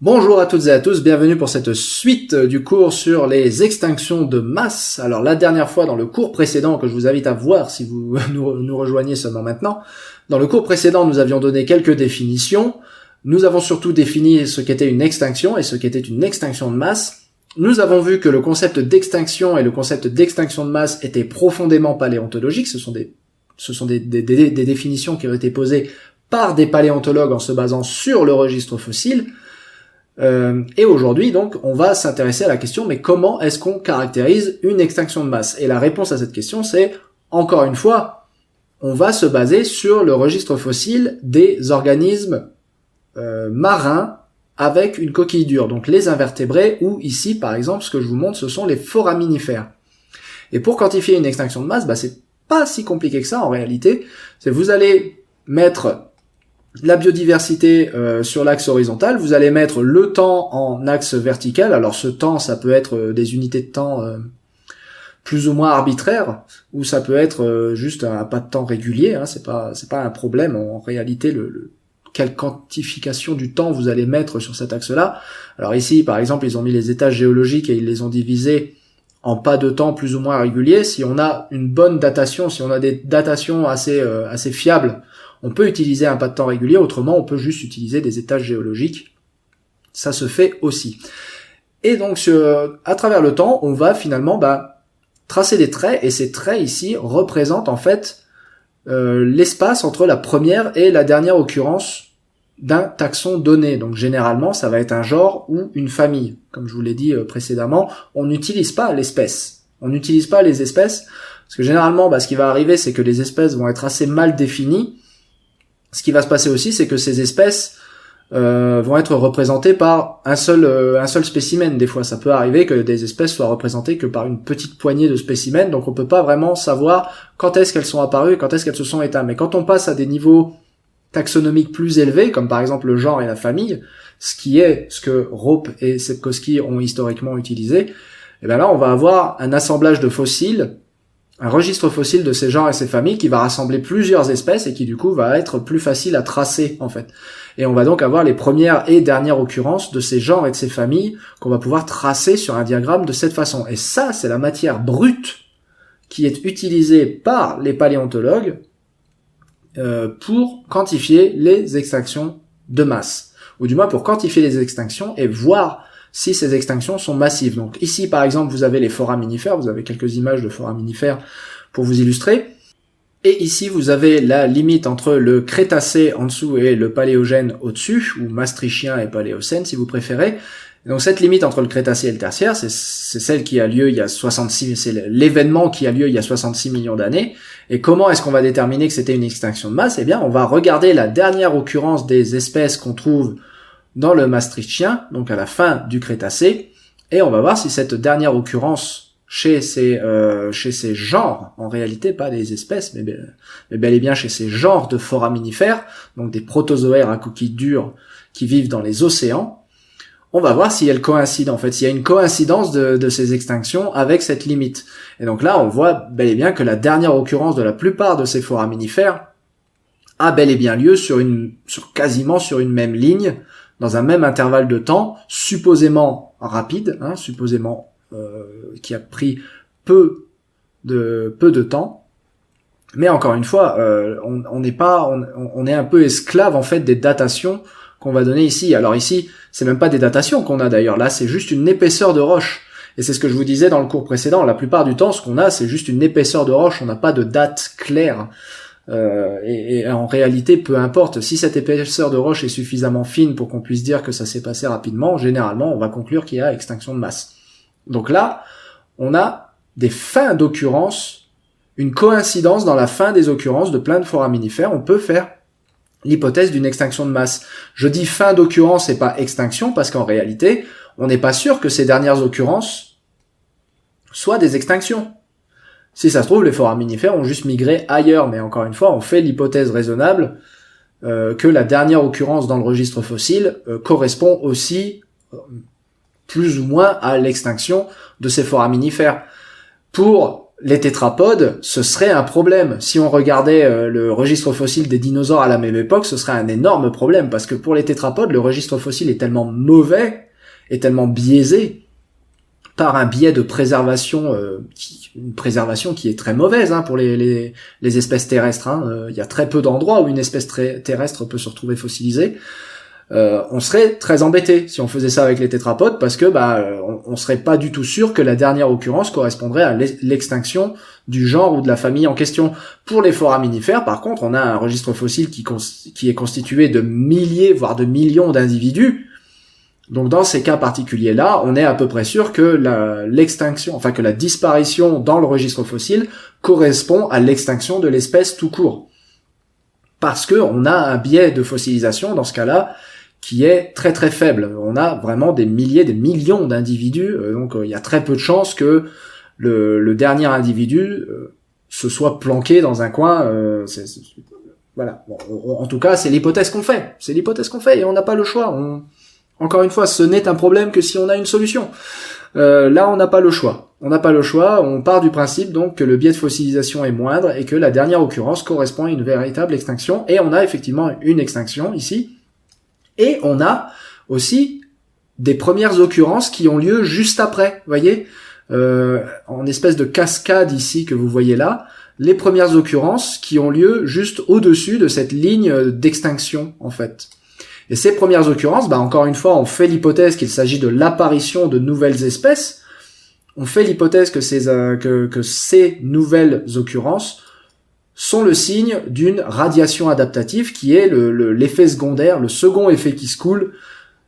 Bonjour à toutes et à tous, bienvenue pour cette suite du cours sur les extinctions de masse. Alors la dernière fois dans le cours précédent, que je vous invite à voir si vous nous rejoignez seulement maintenant, dans le cours précédent nous avions donné quelques définitions, nous avons surtout défini ce qu'était une extinction et ce qu'était une extinction de masse. Nous avons vu que le concept d'extinction et le concept d'extinction de masse étaient profondément paléontologiques, ce sont des définitions qui ont été posées par des paléontologues en se basant sur le registre fossile. Et aujourd'hui, donc, on va s'intéresser à la question, mais comment est-ce qu'on caractérise une extinction de masse? Et la réponse à cette question, c'est, encore une fois, on va se baser sur le registre fossile des organismes marins avec une coquille dure, donc les invertébrés, ou ici, par exemple, ce que je vous montre, ce sont les foraminifères. Et pour quantifier une extinction de masse, c'est pas si compliqué que ça, en réalité. C'est vous allez mettre la biodiversité sur l'axe horizontal, vous allez mettre le temps en axe vertical. Alors ce temps, ça peut être des unités de temps plus ou moins arbitraires, ou ça peut être juste un pas de temps régulier, hein, c'est pas un problème en réalité quelle quantification du temps vous allez mettre sur cet axe-là. Alors ici, par exemple, ils ont mis les étages géologiques et ils les ont divisés en pas de temps plus ou moins réguliers. Si on a une bonne datation, si on a des datations assez fiables, on peut utiliser un pas de temps régulier, autrement on peut juste utiliser des étages géologiques. Ça se fait aussi. Et donc à travers le temps, on va finalement tracer des traits, et ces traits ici représentent en fait l'espace entre la première et la dernière occurrence d'un taxon donné. Donc généralement, ça va être un genre ou une famille. Comme je vous l'ai dit précédemment, on n'utilise pas l'espèce. On n'utilise pas les espèces, parce que généralement, ce qui va arriver, c'est que les espèces vont être assez mal définies. Ce qui va se passer aussi, c'est que ces espèces vont être représentées par un seul spécimen. Des fois, ça peut arriver que des espèces soient représentées que par une petite poignée de spécimens, donc on peut pas vraiment savoir quand est-ce qu'elles sont apparues et quand est-ce qu'elles se sont éteintes. Mais quand on passe à des niveaux taxonomiques plus élevés, comme par exemple le genre et la famille, ce que Rope et Sepkoski ont historiquement utilisé, et bien là, on va avoir un assemblage de fossiles, un registre fossile de ces genres et ces familles qui va rassembler plusieurs espèces et qui du coup va être plus facile à tracer en fait. Et on va donc avoir les premières et dernières occurrences de ces genres et de ces familles qu'on va pouvoir tracer sur un diagramme de cette façon. Et ça, c'est la matière brute qui est utilisée par les paléontologues pour quantifier les extinctions de masse. Ou du moins pour quantifier les extinctions et voir si ces extinctions sont massives. Donc ici, par exemple, vous avez les foraminifères, vous avez quelques images de foraminifères pour vous illustrer. Et ici, vous avez la limite entre le Crétacé en dessous et le Paléogène au-dessus, ou Maastrichtien et Paléocène si vous préférez. Et donc cette limite entre le Crétacé et le Tertiaire, c'est celle qui a lieu il y a 66, c'est l'événement qui a lieu il y a 66 millions d'années. Et comment est-ce qu'on va déterminer que c'était une extinction de masse? Eh bien, on va regarder la dernière occurrence des espèces qu'on trouve dans le Maastrichtien, donc à la fin du Crétacé, et on va voir si cette dernière occurrence chez ces genres, en réalité pas des espèces, mais bel et bien chez ces genres de foraminifères, donc des protozoaires à coquille dure qui vivent dans les océans, on va voir si elles coïncident en fait, s'il y a une coïncidence de ces extinctions avec cette limite. Et donc là, on voit bel et bien que la dernière occurrence de la plupart de ces foraminifères a bel et bien lieu quasiment sur une même ligne, dans un même intervalle de temps, supposément rapide, qui a pris peu de temps. Mais encore une fois, on est un peu esclave en fait des datations qu'on va donner ici. Alors ici, c'est même pas des datations qu'on a d'ailleurs, là c'est juste une épaisseur de roche. Et c'est ce que je vous disais dans le cours précédent, la plupart du temps, ce qu'on a, c'est juste une épaisseur de roche, on n'a pas de date claire. Et en réalité, peu importe, si cette épaisseur de roche est suffisamment fine pour qu'on puisse dire que ça s'est passé rapidement, généralement on va conclure qu'il y a extinction de masse. Donc là, on a des fins d'occurrence, une coïncidence dans la fin des occurrences de plein de foraminifères, on peut faire l'hypothèse d'une extinction de masse. Je dis fin d'occurrence et pas extinction parce qu'en réalité, on n'est pas sûr que ces dernières occurrences soient des extinctions. Si ça se trouve, les foraminifères ont juste migré ailleurs, mais encore une fois, on fait l'hypothèse raisonnable que la dernière occurrence dans le registre fossile correspond aussi plus ou moins à l'extinction de ces foraminifères. Pour les tétrapodes, ce serait un problème. Si on regardait le registre fossile des dinosaures à la même époque, ce serait un énorme problème, parce que pour les tétrapodes, le registre fossile est tellement mauvais, et tellement biaisé, par un biais de préservation, une préservation qui est très mauvaise pour les espèces terrestres. Il y a très peu d'endroits où une espèce terrestre peut se retrouver fossilisée. On serait très embêté si on faisait ça avec les tétrapodes, parce que on serait pas du tout sûr que la dernière occurrence correspondrait à l'extinction du genre ou de la famille en question. Pour les foraminifères, par contre, on a un registre fossile qui est constitué de milliers, voire de millions d'individus. Donc dans ces cas particuliers-là, on est à peu près sûr que que la disparition dans le registre fossile correspond à l'extinction de l'espèce tout court. Parce que on a un biais de fossilisation dans ce cas-là qui est très très faible. On a vraiment des milliers, des millions d'individus, donc il y a très peu de chances que le dernier individu se soit planqué dans un coin. Voilà. Bon, en tout cas, c'est l'hypothèse qu'on fait. C'est l'hypothèse qu'on fait et on n'a pas le choix. Encore une fois, ce n'est un problème que si on a une solution. Là, on n'a pas le choix. On n'a pas le choix. On part du principe donc que le biais de fossilisation est moindre et que la dernière occurrence correspond à une véritable extinction. Et on a effectivement une extinction ici. Et on a aussi des premières occurrences qui ont lieu juste après. Vous voyez, en espèce de cascade ici que vous voyez là, les premières occurrences qui ont lieu juste au-dessus de cette ligne d'extinction en fait. Et ces premières occurrences, encore une fois, on fait l'hypothèse qu'il s'agit de l'apparition de nouvelles espèces. On fait l'hypothèse que ces nouvelles occurrences sont le signe d'une radiation adaptative qui est l'effet secondaire, le second effet qui se coule,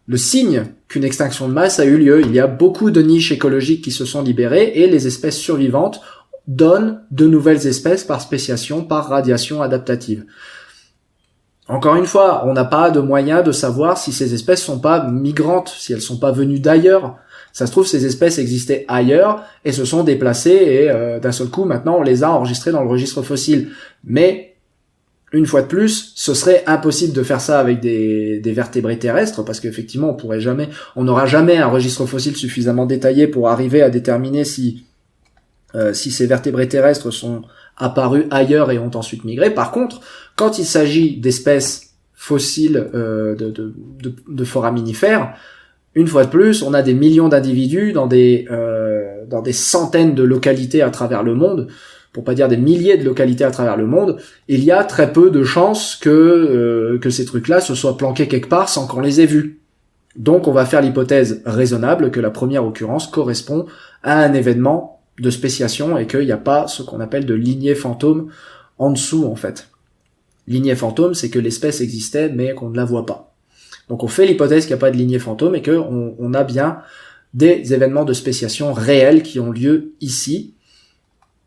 le signe qu'une extinction de masse a eu lieu. Il y a beaucoup de niches écologiques qui se sont libérées et les espèces survivantes donnent de nouvelles espèces par spéciation, par radiation adaptative. Encore une fois, on n'a pas de moyen de savoir si ces espèces sont pas migrantes, si elles sont pas venues d'ailleurs. Ça se trouve, ces espèces existaient ailleurs et se sont déplacées et d'un seul coup, maintenant, on les a enregistrées dans le registre fossile. Mais, une fois de plus, ce serait impossible de faire ça avec des vertébrés terrestres parce qu'effectivement, on n'aura jamais un registre fossile suffisamment détaillé pour arriver à déterminer si ces vertébrés terrestres sont apparus ailleurs et ont ensuite migré. Par contre, quand il s'agit d'espèces fossiles de foraminifères, une fois de plus, on a des millions d'individus dans des centaines de localités à travers le monde, pour pas dire des milliers de localités à travers le monde. Il y a très peu de chances que ces trucs-là se soient planqués quelque part sans qu'on les ait vus. Donc on va faire l'hypothèse raisonnable que la première occurrence correspond à un événement de spéciation et qu'il n'y a pas ce qu'on appelle de lignée fantôme en dessous en fait. Lignée fantôme, c'est que l'espèce existait mais qu'on ne la voit pas. Donc on fait l'hypothèse qu'il n'y a pas de lignée fantôme et qu'on a bien des événements de spéciation réels qui ont lieu ici.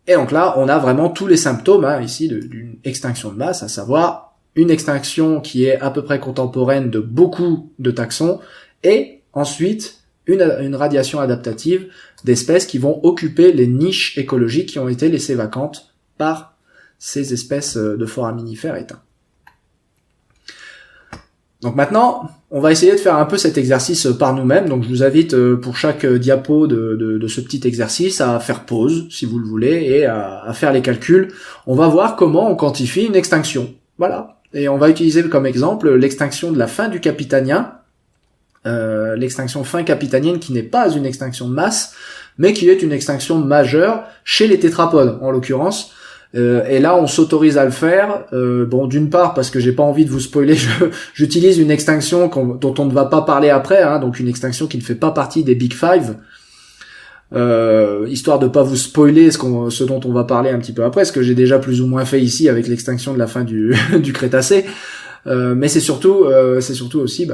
Et donc là, on a vraiment tous les symptômes ici d'une extinction de masse, à savoir une extinction qui est à peu près contemporaine de beaucoup de taxons et ensuite une radiation adaptative d'espèces qui vont occuper les niches écologiques qui ont été laissées vacantes par ces espèces de foraminifères éteints. Donc maintenant, on va essayer de faire un peu cet exercice par nous-mêmes. Donc je vous invite pour chaque diapo de ce petit exercice à faire pause, si vous le voulez, et à faire les calculs. On va voir comment on quantifie une extinction. Voilà. Et on va utiliser comme exemple l'extinction de la fin du Capitanien, l'extinction fin capitanienne qui n'est pas une extinction de masse, mais qui est une extinction majeure chez les tétrapodes, en l'occurrence. Et là, on s'autorise à le faire. D'une part, parce que j'ai pas envie de vous spoiler, j'utilise une extinction dont on ne va pas parler après, donc une extinction qui ne fait pas partie des Big Five, histoire de pas vous spoiler ce dont on va parler un petit peu après, ce que j'ai déjà plus ou moins fait ici avec l'extinction de la fin du Crétacé. Mais c'est surtout aussi,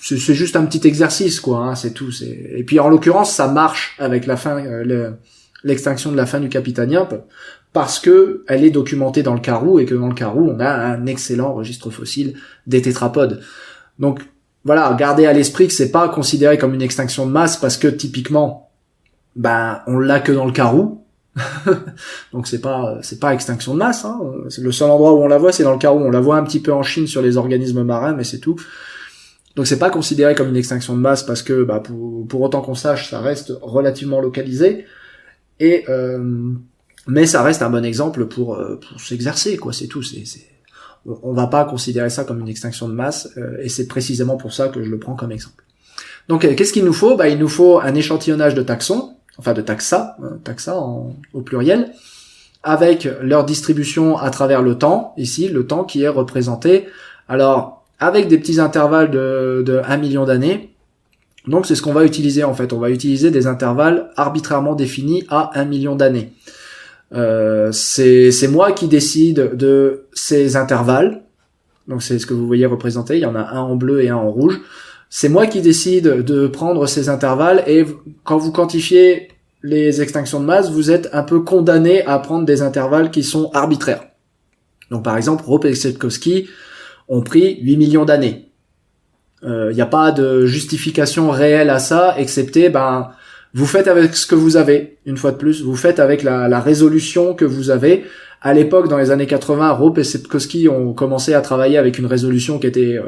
c'est juste un petit exercice, quoi. C'est tout. Et puis en l'occurrence, ça marche avec l'extinction de la fin du Capitanien parce que elle est documentée dans le Karoo et que dans le Karoo, on a un excellent registre fossile des tétrapodes. Donc voilà, gardez à l'esprit que c'est pas considéré comme une extinction de masse parce que typiquement, on l'a que dans le Karoo. Donc c'est pas extinction de masse. C'est le seul endroit où on la voit, c'est dans le Karoo. On la voit un petit peu en Chine sur les organismes marins, mais c'est tout. Donc c'est pas considéré comme une extinction de masse parce que pour autant qu'on sache, ça reste relativement localisé. Mais ça reste un bon exemple pour s'exercer, quoi. C'est tout. On va pas considérer ça comme une extinction de masse, et c'est précisément pour ça que je le prends comme exemple. Donc, qu'est-ce qu'il nous faut ? Il nous faut un échantillonnage de taxons, enfin de taxa au pluriel, avec leur distribution à travers le temps, ici, le temps qui est représenté, alors, avec des petits intervalles de 1 million d'années. Donc, c'est ce qu'on va utiliser, en fait. On va utiliser des intervalles arbitrairement définis à 1 million d'années. C'est moi qui décide de ces intervalles. Donc, c'est ce que vous voyez représenté. Il y en a un en bleu et un en rouge. C'est moi qui décide de prendre ces intervalles, et quand vous quantifiez les extinctions de masse, vous êtes un peu condamné à prendre des intervalles qui sont arbitraires. Donc par exemple, Rope et Sepkoski ont pris 8 millions d'années. Il n'y a pas de justification réelle à ça, excepté, vous faites avec ce que vous avez, une fois de plus, vous faites avec la résolution que vous avez. À l'époque, dans les années 80, Rope et Sepkoski ont commencé à travailler avec une résolution qui était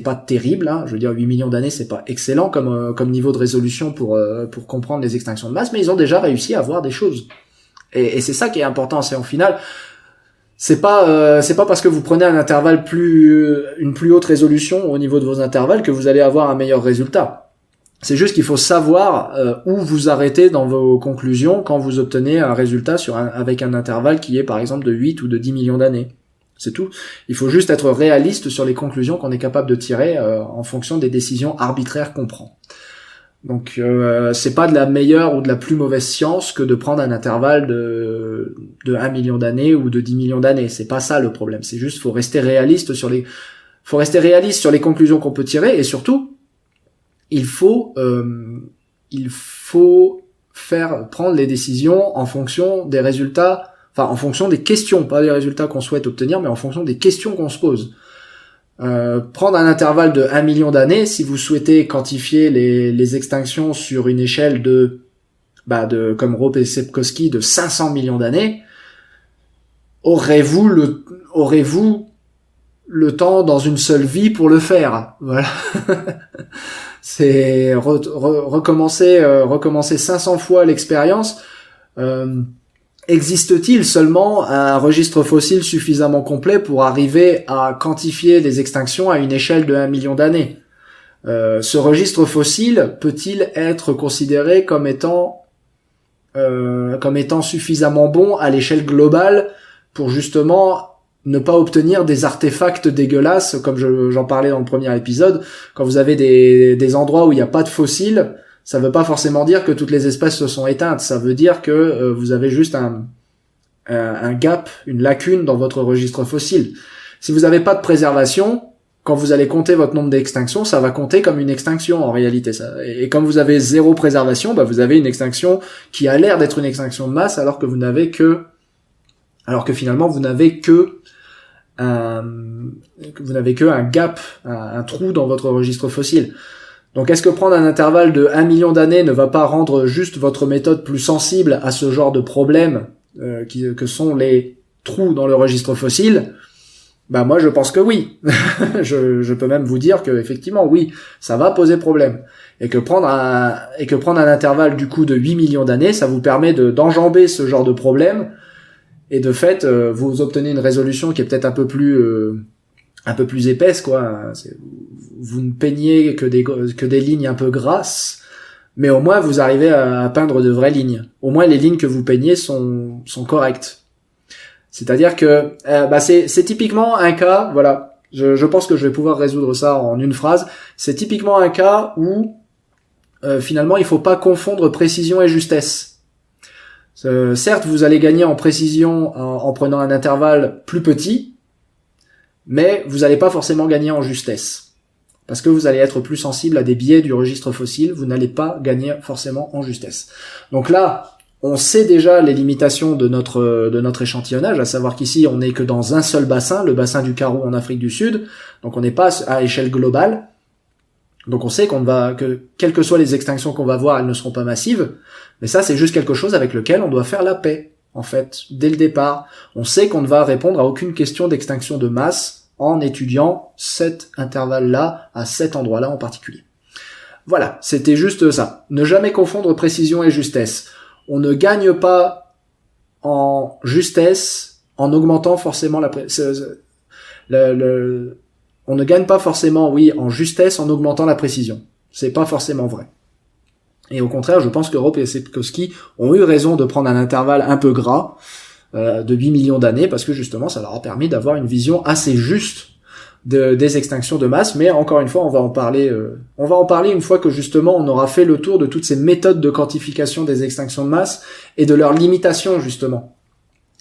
pas terrible, hein. Je veux dire, 8 millions d'années, c'est pas excellent comme niveau de résolution pour comprendre les extinctions de masse, mais ils ont déjà réussi à voir des choses. Et c'est ça qui est important, c'est en final, c'est pas parce que vous prenez un intervalle une plus haute résolution au niveau de vos intervalles que vous allez avoir un meilleur résultat. C'est juste qu'il faut savoir où vous arrêtez dans vos conclusions quand vous obtenez un résultat avec un intervalle qui est par exemple de 8 ou de 10 millions d'années. C'est tout. Il faut juste être réaliste sur les conclusions qu'on est capable de tirer en fonction des décisions arbitraires qu'on prend. Donc c'est pas de la meilleure ou de la plus mauvaise science que de prendre un intervalle de 1 million d'années ou de 10 millions d'années. C'est pas ça le problème. C'est juste faut rester réaliste sur les conclusions qu'on peut tirer, et surtout il faut prendre les décisions en fonction des résultats. Enfin, en fonction des questions, pas des résultats qu'on souhaite obtenir, mais en fonction des questions qu'on se pose. Prendre un intervalle de 1 million d'années, si vous souhaitez quantifier les extinctions sur une échelle comme Rope et Sepkoski, de 500 millions d'années, aurez-vous le temps dans une seule vie pour le faire? Voilà. C'est recommencer 500 fois l'expérience. Existe-t-il seulement un registre fossile suffisamment complet pour arriver à quantifier les extinctions à une échelle de 1 million d'années ? Ce registre fossile peut-il être considéré comme étant suffisamment bon à l'échelle globale pour justement ne pas obtenir des artefacts dégueulasses, comme j'en parlais dans le premier épisode? Quand vous avez des endroits où il n'y a pas de fossiles, ça veut pas forcément dire que toutes les espèces se sont éteintes. Ça veut dire que vous avez juste un gap, une lacune dans votre registre fossile. Si vous n'avez pas de préservation, quand vous allez compter votre nombre d'extinctions, ça va compter comme une extinction en réalité. Et comme vous avez zéro préservation, vous avez une extinction qui a l'air d'être une extinction de masse, alors que finalement vous n'avez que un gap, un trou dans votre registre fossile. Donc est-ce que prendre un intervalle de 1 million d'années ne va pas rendre juste votre méthode plus sensible à ce genre de problème que sont les trous dans le registre fossile? Moi je pense que oui. je peux même vous dire que effectivement oui, ça va poser problème. Et que prendre un intervalle du coup de 8 millions d'années, ça vous permet d'enjamber ce genre de problème, et de fait vous obtenez une résolution qui est peut-être un peu plus épaisse, quoi. Vous ne peignez que des lignes un peu grasses, mais au moins vous arrivez à peindre de vraies lignes. Au moins les lignes que vous peignez sont correctes. C'est-à-dire que c'est typiquement un cas, voilà, je pense que je vais pouvoir résoudre ça en une phrase. C'est typiquement un cas où finalement il faut pas confondre précision et justesse. Certes, vous allez gagner en précision en prenant un intervalle plus petit, mais vous n'allez pas forcément gagner en justesse. Parce que vous allez être plus sensible à des biais du registre fossile, vous n'allez pas gagner forcément en justesse. Donc là, on sait déjà les limitations de notre échantillonnage, à savoir qu'ici, on n'est que dans un seul bassin, le bassin du Karoo en Afrique du Sud, donc on n'est pas à échelle globale. Donc on sait que quelles que soient les extinctions qu'on va voir, elles ne seront pas massives, mais ça, c'est juste quelque chose avec lequel on doit faire la paix, en fait, dès le départ. On sait qu'on ne va répondre à aucune question d'extinction de masse en étudiant cet intervalle-là, à cet endroit-là en particulier. Voilà, c'était juste ça. Ne jamais confondre précision et justesse. On ne gagne pas en justesse en augmentant forcément on ne gagne pas forcément, oui, en justesse en augmentant la précision. C'est pas forcément vrai. Et au contraire, je pense que Rope et Sepkoski ont eu raison de prendre un intervalle un peu gras de 8 millions d'années, parce que justement, ça leur a permis d'avoir une vision assez juste des extinctions de masse. Mais encore une fois, on va en parler une fois que justement on aura fait le tour de toutes ces méthodes de quantification des extinctions de masse et de leurs limitations justement.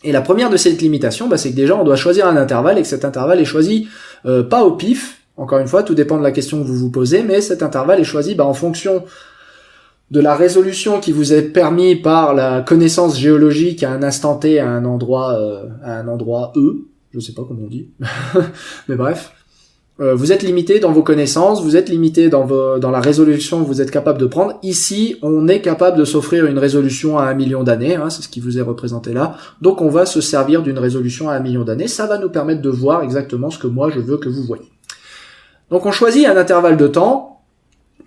Et la première de ces limitations, c'est que déjà on doit choisir un intervalle, et que cet intervalle est choisi pas au pif. Encore une fois, tout dépend de la question que vous vous posez, mais cet intervalle est choisi en fonction de la résolution qui vous est permis par la connaissance géologique à un instant T, à un endroit E, je sais pas comment on dit, mais bref. Vous êtes limité dans vos connaissances, vous êtes limité dans la résolution que vous êtes capable de prendre. Ici, on est capable de s'offrir une résolution à 1 million d'années, c'est ce qui vous est représenté là. Donc on va se servir d'une résolution à 1 million d'années, ça va nous permettre de voir exactement ce que moi je veux que vous voyez. Donc on choisit un intervalle de temps,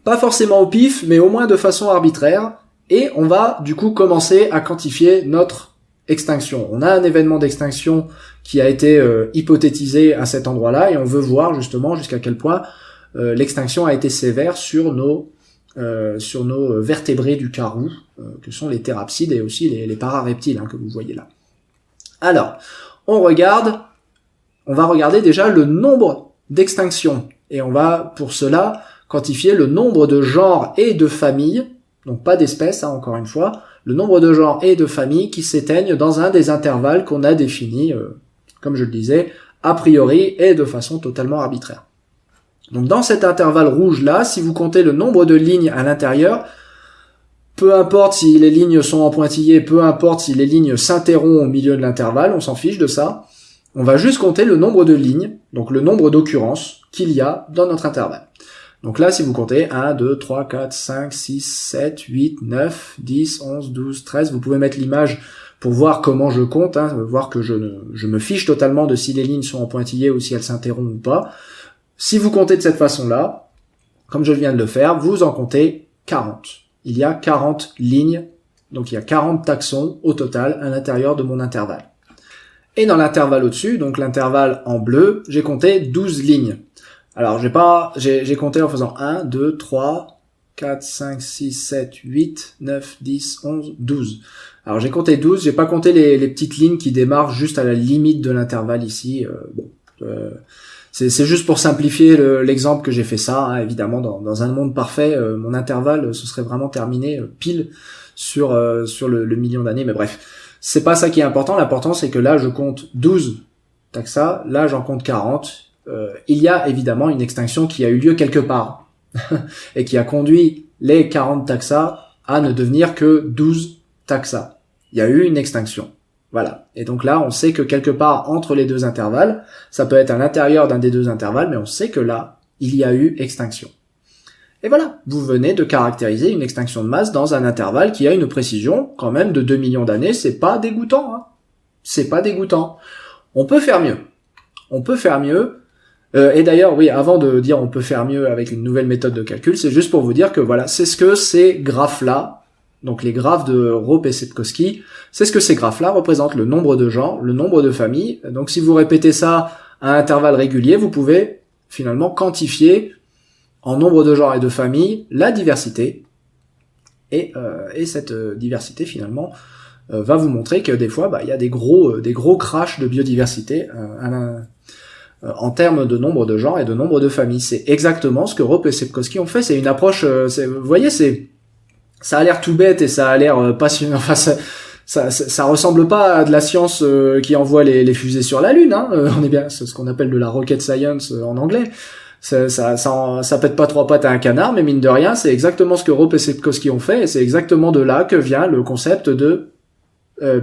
pas forcément au pif, mais au moins de façon arbitraire, et on va du coup commencer à quantifier notre extinction. On a un événement d'extinction qui a été hypothétisé à cet endroit-là, et on veut voir justement jusqu'à quel point l'extinction a été sévère sur nos vertébrés du carou, que sont les thérapsides et aussi les parareptiles que vous voyez là. Alors, on va regarder déjà le nombre d'extinctions, et on va pour cela quantifier le nombre de genres et de familles, donc pas d'espèces, encore une fois, le nombre de genres et de familles qui s'éteignent dans un des intervalles qu'on a définis, comme je le disais, a priori et de façon totalement arbitraire. Donc dans cet intervalle rouge là, si vous comptez le nombre de lignes à l'intérieur, peu importe si les lignes sont en pointillé, peu importe si les lignes s'interrompent au milieu de l'intervalle, on s'en fiche de ça. On va juste compter le nombre de lignes, donc le nombre d'occurrences qu'il y a dans notre intervalle. Donc là, si vous comptez 1, 2, 3, 4, 5, 6, 7, 8, 9, 10, 11, 12, 13, vous pouvez mettre l'image pour voir comment je compte, voir que je me fiche totalement de si les lignes sont en pointillé ou si elles s'interrompent ou pas. Si vous comptez de cette façon-là, comme je viens de le faire, vous en comptez 40. Il y a 40 lignes, donc il y a 40 taxons au total à l'intérieur de mon intervalle. Et dans l'intervalle au-dessus, donc l'intervalle en bleu, j'ai compté 12 lignes. Alors j'ai compté en faisant 1, 2, 3, 4, 5, 6, 7, 8, 9, 10, 11, 12. Alors j'ai compté 12, j'ai pas compté les petites lignes qui démarrent juste à la limite de l'intervalle ici. C'est juste pour simplifier l'exemple que j'ai fait ça. Évidemment, dans un monde parfait, mon intervalle ce serait vraiment terminé pile sur le million d'années. Mais bref, c'est pas ça qui est important. L'important c'est que là je compte 12 taxa, là j'en compte 40. Il y a évidemment une extinction qui a eu lieu quelque part et qui a conduit les 40 taxa à ne devenir que 12 taxa. Il y a eu une extinction. Voilà. Et donc là, on sait que quelque part entre les deux intervalles, ça peut être à l'intérieur d'un des deux intervalles, mais on sait que là, il y a eu extinction. Et voilà, vous venez de caractériser une extinction de masse dans un intervalle qui a une précision quand même de 2 millions d'années. C'est pas dégoûtant, C'est pas dégoûtant. On peut faire mieux. Et d'ailleurs, oui, avant de dire on peut faire mieux avec une nouvelle méthode de calcul, c'est juste pour vous dire que voilà, c'est ce que ces graphes-là, donc les graphes de Rope et Sepkoski, c'est ce que ces graphes-là représentent, le nombre de genres, le nombre de familles. Donc si vous répétez ça à intervalles réguliers, vous pouvez finalement quantifier en nombre de genres et de familles la diversité. Et cette diversité finalement va vous montrer que des fois, il y a des gros crashs de biodiversité en termes de nombre de genres et de nombre de familles. C'est exactement ce que Rope et Sepkoski ont fait. C'est une approche, vous voyez, ça a l'air tout bête et ça a l'air passionnant. Enfin, ça ressemble pas à de la science qui envoie les fusées sur la Lune. On est bien, c'est ce qu'on appelle de la rocket science en anglais. Ça pète pas trois pattes à un canard, mais mine de rien, c'est exactement ce que Rope et Sepkoski ont fait, et c'est exactement de là que vient le concept de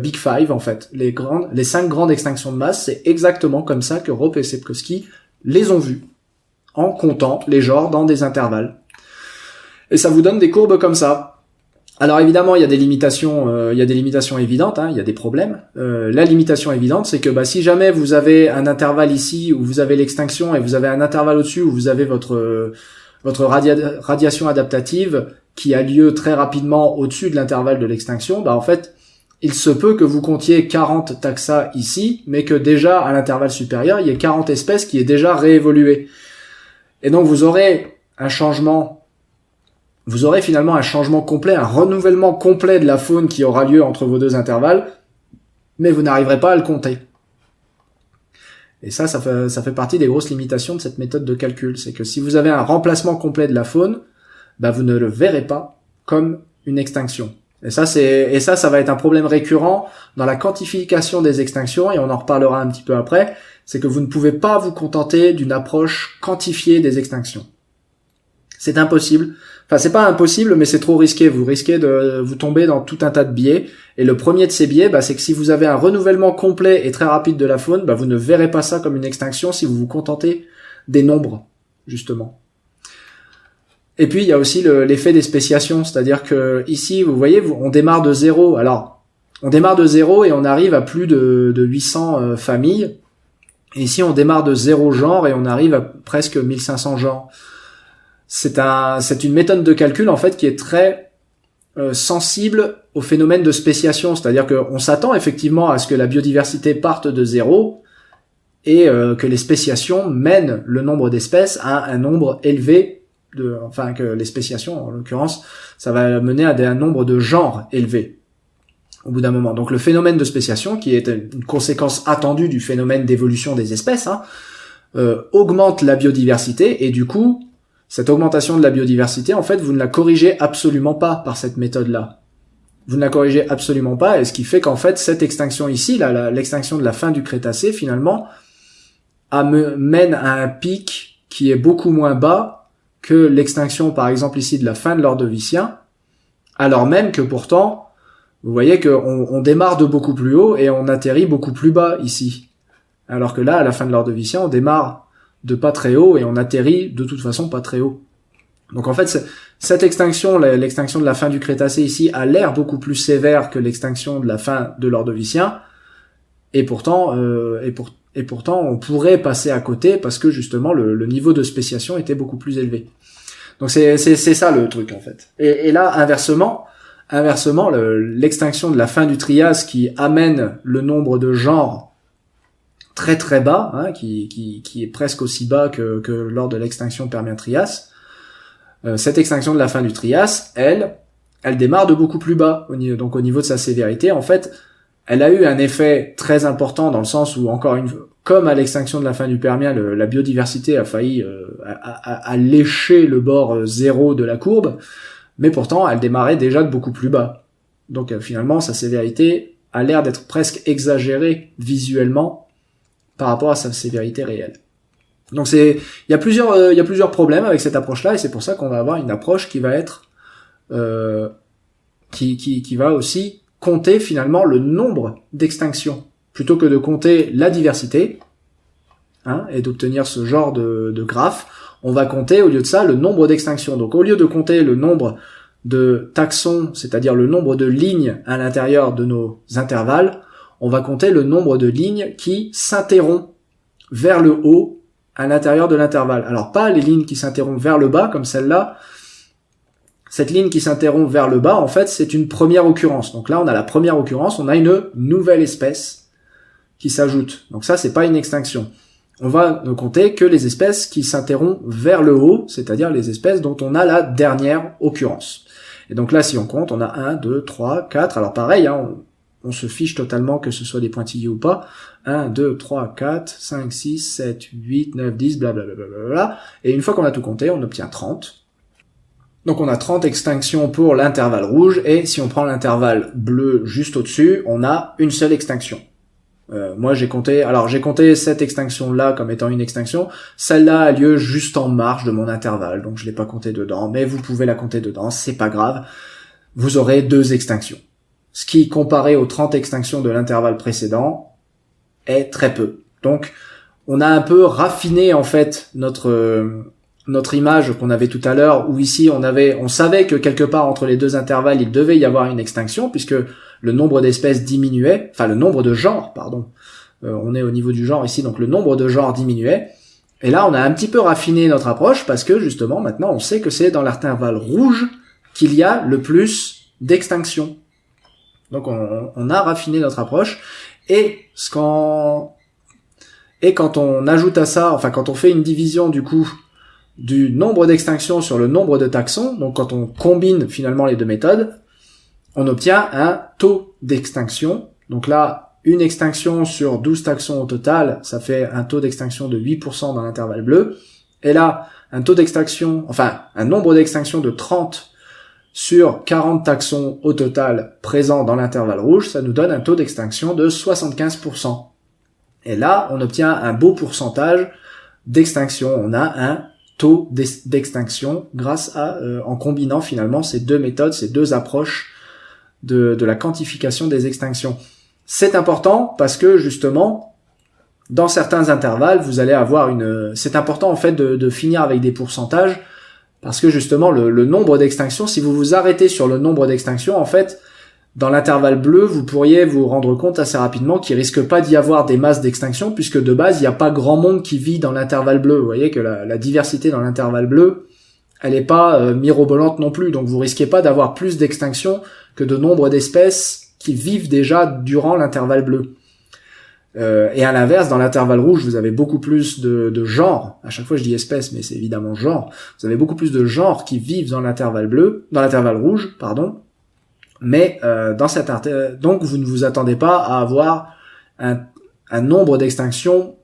Big Five, en fait. Les 5 grandes extinctions de masse, c'est exactement comme ça que Rope et Sepkoski les ont vues, en comptant les genres dans des intervalles. Et ça vous donne des courbes comme ça. Alors évidemment, il y a des limitations évidentes, il y a des problèmes. La limitation évidente, c'est que si jamais vous avez un intervalle ici où vous avez l'extinction et vous avez un intervalle au-dessus où vous avez votre votre radiation adaptative qui a lieu très rapidement au-dessus de l'intervalle de l'extinction, bah en fait, il se peut que vous comptiez 40 taxa ici, mais que déjà à l'intervalle supérieur, il y ait 40 espèces qui aient déjà réévolué. Et donc vous aurez finalement un changement complet, un renouvellement complet de la faune qui aura lieu entre vos deux intervalles, mais vous n'arriverez pas à le compter. Et ça fait partie des grosses limitations de cette méthode de calcul. C'est que si vous avez un remplacement complet de la faune, bah vous ne le verrez pas comme une extinction. Et ça va être un problème récurrent dans la quantification des extinctions, et on en reparlera un petit peu après. C'est que vous ne pouvez pas vous contenter d'une approche quantifiée des extinctions. C'est impossible. Enfin, c'est pas impossible, mais c'est trop risqué. Vous risquez de vous tomber dans tout un tas de biais. Et le premier de ces biais, bah, c'est que si vous avez un renouvellement complet et très rapide de la faune, bah, vous ne verrez pas ça comme une extinction si vous vous contentez des nombres, justement. Et puis, il y a aussi l'effet des spéciations. C'est-à-dire que ici, vous voyez, on démarre de zéro. Alors, on démarre de zéro et on arrive à plus de 800 familles. Et ici, on démarre de 0 genre et on arrive à presque 1500 genres. C'est une méthode de calcul en fait qui est très sensible au phénomène de spéciation, c'est-à-dire qu'on s'attend effectivement à ce que la biodiversité parte de 0 et que les spéciations mènent le nombre d'espèces à un nombre élevé que les spéciations en l'occurrence, ça va mener à un nombre de genres élevé au bout d'un moment. Donc le phénomène de spéciation, qui est une conséquence attendue du phénomène d'évolution des espèces, augmente la biodiversité, et du coup, cette augmentation de la biodiversité, en fait, vous ne la corrigez absolument pas par cette méthode-là. Vous ne la corrigez absolument pas, et ce qui fait qu'en fait, cette extinction ici, l'extinction de la fin du Crétacé, finalement, mène à un pic qui est beaucoup moins bas que l'extinction, par exemple ici, de la fin de l'Ordovicien, alors même que pourtant, vous voyez qu'on démarre de beaucoup plus haut et on atterrit beaucoup plus bas ici. Alors que là, à la fin de l'Ordovicien, on démarre de pas très haut et on atterrit de toute façon pas très haut. Donc en fait, cette extinction, l'extinction de la fin du Crétacé ici, a l'air beaucoup plus sévère que l'extinction de la fin de l'Ordovicien, et pourtant, on pourrait passer à côté parce que justement le niveau de spéciation était beaucoup plus élevé. Donc c'est ça le truc en fait. Et là, inversement, l'extinction de la fin du Trias qui amène le nombre de genres très très bas, qui est presque aussi bas que lors de l'extinction Permien-Trias. Cette extinction de la fin du Trias, elle démarre de beaucoup plus bas, donc au niveau de sa sévérité. En fait, elle a eu un effet très important dans le sens où, comme à l'extinction de la fin du Permien, la biodiversité a failli à lécher le bord zéro de la courbe, mais pourtant elle démarrait déjà de beaucoup plus bas. Donc finalement, sa sévérité a l'air d'être presque exagérée visuellement par rapport à sa sévérité réelle. Donc il y a plusieurs problèmes avec cette approche-là, et c'est pour ça qu'on va avoir une approche qui va être qui va aussi compter finalement le nombre d'extinctions plutôt que de compter la diversité, et d'obtenir ce genre de graphe. On va compter au lieu de ça le nombre d'extinctions. Donc au lieu de compter le nombre de taxons, c'est-à-dire le nombre de lignes à l'intérieur de nos intervalles, on va compter le nombre de lignes qui s'interrompent vers le haut à l'intérieur de l'intervalle. Alors pas les lignes qui s'interrompent vers le bas comme celle-là. Cette ligne qui s'interrompt vers le bas, en fait, c'est une première occurrence. Donc là, on a la première occurrence, on a une nouvelle espèce qui s'ajoute. Donc ça, c'est pas une extinction. On va ne compter que les espèces qui s'interrompent vers le haut, c'est-à-dire les espèces dont on a la dernière occurrence. Et donc là, si on compte, on a 1, 2, 3, 4. Alors pareil, on se fiche totalement que ce soit des pointillés ou pas. 1, 2, 3, 4, 5, 6, 7, 8, 9, 10, blablabla. Et une fois qu'on a tout compté, on obtient 30. Donc on a 30 extinctions pour l'intervalle rouge, et si on prend l'intervalle bleu juste au-dessus, on a une seule extinction. Moi j'ai compté cette extinction-là comme étant une extinction. Celle-là a lieu juste en marge de mon intervalle, donc je l'ai pas compté dedans, mais vous pouvez la compter dedans, c'est pas grave. Vous aurez 2 extinctions. Ce qui, comparé aux 30 extinctions de l'intervalle précédent, est très peu. Donc, on a un peu raffiné, en fait, notre image qu'on avait tout à l'heure, où ici, on savait que quelque part entre les 2 intervalles, il devait y avoir une extinction, puisque le nombre d'espèces diminuait, enfin, le nombre de genres, pardon. On est au niveau du genre ici, donc le nombre de genres diminuait. Et là, on a un petit peu raffiné notre approche parce que justement, maintenant, on sait que c'est dans l'intervalle rouge qu'il y a le plus d'extinction. Donc, on a raffiné notre approche. Et quand on ajoute à ça, enfin, quand on fait une division du coup du nombre d'extinctions sur le nombre de taxons, donc quand on combine finalement les deux méthodes, on obtient un taux d'extinction. Donc là, une extinction sur 12 taxons au total, ça fait un taux d'extinction de 8% dans l'intervalle bleu. Et là, un taux d'extinction, enfin, un nombre d'extinctions de 30 sur 40 taxons au total présents dans l'intervalle rouge, ça nous donne un taux d'extinction de 75%. Et là, on obtient un beau pourcentage d'extinction. On a un taux d'extinction grâce à, en combinant finalement ces deux méthodes, ces deux approches de la quantification des extinctions. C'est important parce que justement, dans certains intervalles, vous allez avoir c'est important en fait de finir avec des pourcentages parce que justement le nombre d'extinctions, si vous vous arrêtez sur le nombre d'extinctions, en fait, dans l'intervalle bleu, vous pourriez vous rendre compte assez rapidement qu'il risque pas d'y avoir des masses d'extinction puisque de base, il n'y a pas grand monde qui vit dans l'intervalle bleu. Vous voyez que la diversité dans l'intervalle bleu, elle est pas mirobolante non plus. Donc vous risquez pas d'avoir plus d'extinction que de nombre d'espèces qui vivent déjà durant l'intervalle bleu. Et à l'inverse, dans l'intervalle rouge, vous avez beaucoup plus de genres. À chaque fois, je dis espèces, mais c'est évidemment genre. Vous avez beaucoup plus de genres qui vivent dans l'intervalle bleu, dans l'intervalle rouge, pardon. Mais donc vous ne vous attendez pas à avoir un nombre d'extinctions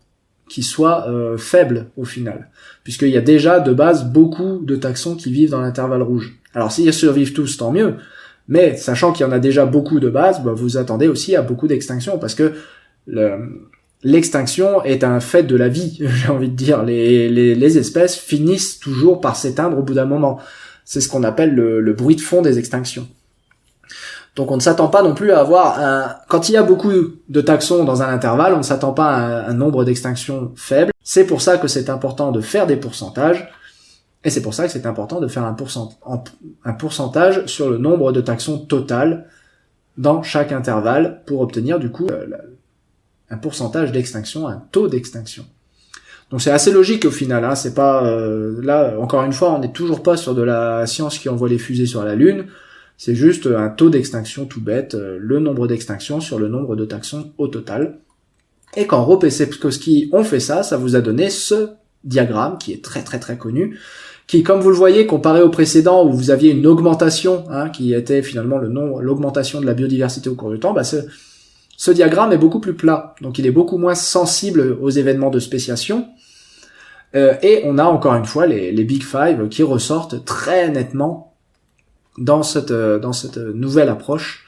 qui soit faible au final, puisqu'il y a déjà de base beaucoup de taxons qui vivent dans l'intervalle rouge. Alors s'ils survivent tous, tant mieux. Mais sachant qu'il y en a déjà beaucoup de base, vous attendez aussi à beaucoup d'extinctions parce que l'extinction est un fait de la vie, j'ai envie de dire. Les espèces finissent toujours par s'éteindre au bout d'un moment. C'est ce qu'on appelle le bruit de fond des extinctions. Donc on ne s'attend pas non plus à avoir quand il y a beaucoup de taxons dans un intervalle, on ne s'attend pas à un nombre d'extinctions faible. C'est pour ça que c'est important de faire des pourcentages. Et c'est pour ça que c'est important de faire un pourcentage sur le nombre de taxons total dans chaque intervalle pour obtenir du coup un pourcentage d'extinction, un taux d'extinction. Donc c'est assez logique au final, hein. C'est pas là encore une fois, on n'est toujours pas sur de la science qui envoie les fusées sur la Lune. C'est juste un taux d'extinction tout bête, le nombre d'extinctions sur le nombre de taxons au total. Et quand Rope et Sepkoski ont fait ça, ça vous a donné ce diagramme qui est très très très connu, qui, comme vous le voyez, comparé au précédent où vous aviez une augmentation, hein, qui était finalement l'augmentation de la biodiversité au cours du temps, ce diagramme est beaucoup plus plat, donc il est beaucoup moins sensible aux événements de spéciation, et on a encore une fois les Big Five qui ressortent très nettement dans cette nouvelle approche.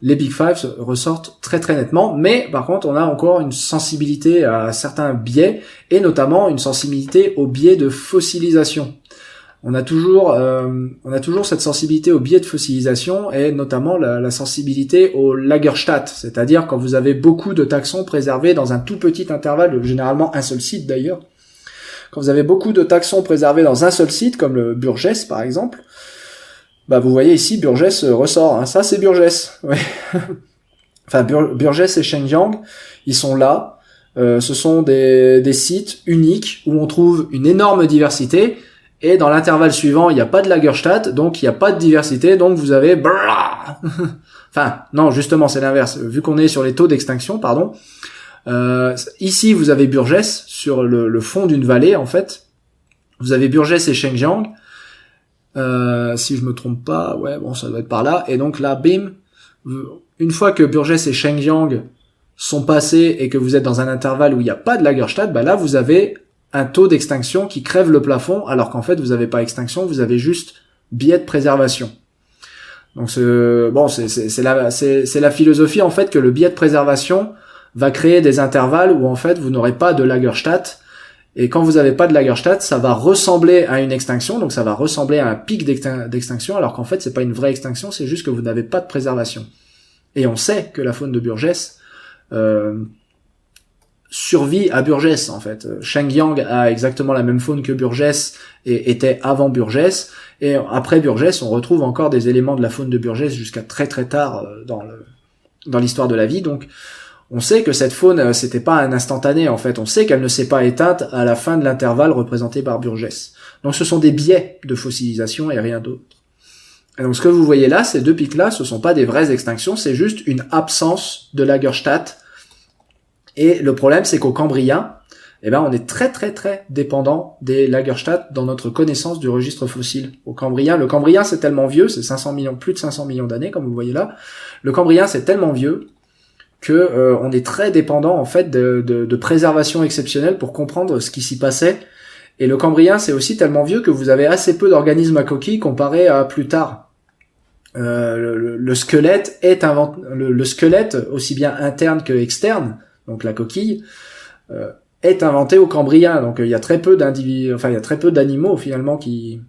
Les Big Five ressortent très très nettement, mais par contre on a encore une sensibilité à certains biais, et notamment une sensibilité aux biais de fossilisation. On a toujours cette sensibilité aux biais de fossilisation, et notamment la sensibilité au Lagerstadt, c'est-à-dire quand vous avez beaucoup de taxons préservés dans un tout petit intervalle, généralement un seul site d'ailleurs. Quand vous avez beaucoup de taxons préservés dans un seul site, comme le Burgess par exemple, vous voyez ici Burgess ressort, hein. Ça c'est Burgess, ouais. Enfin Burgess et Shenyang, ils sont là. Ce sont des sites uniques où on trouve une énorme diversité. Et dans l'intervalle suivant, il n'y a pas de Lagerstadt, donc il n'y a pas de diversité, donc vous avez... Enfin, non, justement, c'est l'inverse. Vu qu'on est sur les taux d'extinction, pardon, ici, vous avez Burgess sur le fond d'une vallée, en fait. Vous avez Burgess et Shenyang. Si je me trompe pas, ouais, bon, ça doit être par là. Et donc là, bim, une fois que Burgess et Shenyang sont passés et que vous êtes dans un intervalle où il n'y a pas de Lagerstadt, là, vous avez un taux d'extinction qui crève le plafond, alors qu'en fait vous n'avez pas extinction, vous avez juste biais de préservation. Donc c'est la philosophie en fait que le biais de préservation va créer des intervalles où en fait vous n'aurez pas de Lagerstadt, et quand vous n'avez pas de Lagerstadt, ça va ressembler à une extinction, donc ça va ressembler à un pic d'extinction, alors qu'en fait c'est pas une vraie extinction, c'est juste que vous n'avez pas de préservation. Et on sait que la faune de Burgess survit à Burgess en fait. Shenyang a exactement la même faune que Burgess et était avant Burgess, et après Burgess on retrouve encore des éléments de la faune de Burgess jusqu'à très très tard dans l'histoire de la vie. Donc On sait que cette faune, c'était pas un instantané, en fait. On sait qu'elle ne s'est pas éteinte à la fin de l'intervalle représenté par Burgess. Donc ce sont des biais de fossilisation et rien d'autre. Et donc ce que vous voyez là, ces deux pics-là, ce sont pas des vraies extinctions, c'est juste une absence de Lagerstätte. Et le problème, c'est qu'au Cambrien, on est très très très dépendant des Lagerstätte dans notre connaissance du registre fossile. Au Cambrien, le Cambrien c'est tellement vieux, c'est 500 millions, plus de 500 millions d'années, comme vous voyez là. Le Cambrien c'est tellement vieux que on est très dépendant en fait de préservation exceptionnelle pour comprendre ce qui s'y passait. Et le Cambrien c'est aussi tellement vieux que vous avez assez peu d'organismes à coquilles comparé à plus tard. Le squelette est le squelette aussi bien interne que externe, donc la coquille, est inventé au Cambrien. Donc il y a très peu d'animaux finalement qui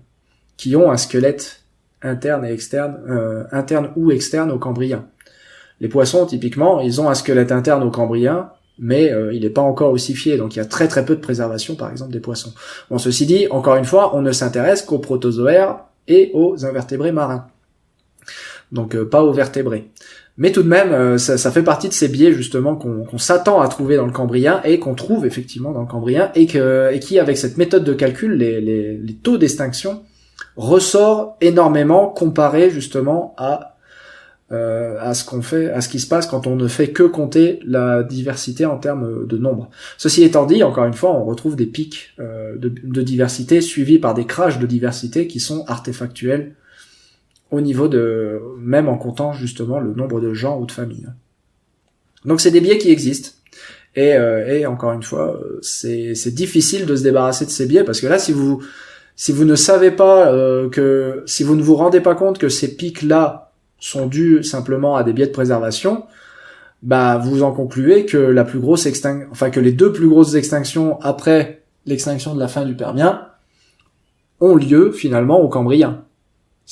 ont un squelette interne et externe, interne ou externe au Cambrien. Les poissons typiquement, ils ont un squelette interne au Cambrien, mais il n'est pas encore ossifié, donc il y a très très peu de préservation par exemple des poissons. Bon, ceci dit, encore une fois, on ne s'intéresse qu'aux protozoaires et aux invertébrés marins. Donc pas aux vertébrés. Mais tout de même, ça fait partie de ces biais justement qu'on s'attend à trouver dans le Cambrien et qu'on trouve effectivement dans le Cambrien et qui, avec cette méthode de calcul, les taux d'extinction ressort énormément comparé justement à ce qui se passe quand on ne fait que compter la diversité en termes de nombre. Ceci étant dit, encore une fois, on retrouve des pics de diversité suivis par des crashs de diversité qui sont artefactuels au niveau de, même en comptant justement le nombre de genres ou de familles. Donc c'est des biais qui existent. Et encore une fois, c'est difficile de se débarrasser de ces biais parce que là, si vous ne savez pas si vous ne vous rendez pas compte que ces pics-là sont dus simplement à des biais de préservation, vous en concluez que que les deux plus grosses extinctions après l'extinction de la fin du Permien ont lieu finalement au Cambrien.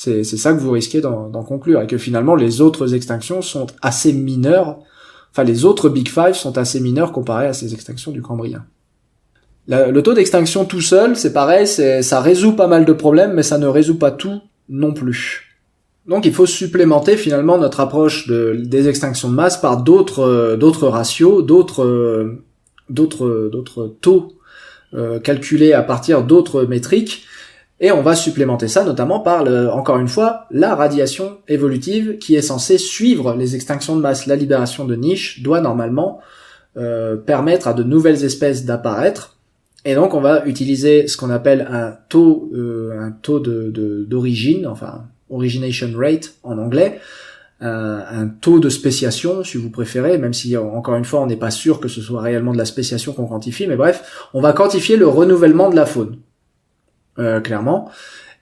C'est ça que vous risquez d'en conclure, et que finalement les autres extinctions sont assez mineures, les autres Big Five sont assez mineurs comparés à ces extinctions du Cambrien. Le taux d'extinction tout seul, c'est pareil, ça résout pas mal de problèmes, mais ça ne résout pas tout non plus. Donc il faut supplémenter finalement notre approche des extinctions de masse par d'autres ratios, d'autres taux calculés à partir d'autres métriques. Et on va supplémenter ça notamment par, encore une fois, la radiation évolutive qui est censée suivre les extinctions de masse. La libération de niches doit normalement permettre à de nouvelles espèces d'apparaître. Et donc on va utiliser ce qu'on appelle un taux d'origine, origination rate en anglais, un taux de spéciation si vous préférez, même si encore une fois on n'est pas sûr que ce soit réellement de la spéciation qu'on quantifie, mais bref, on va quantifier le renouvellement de la faune. Clairement.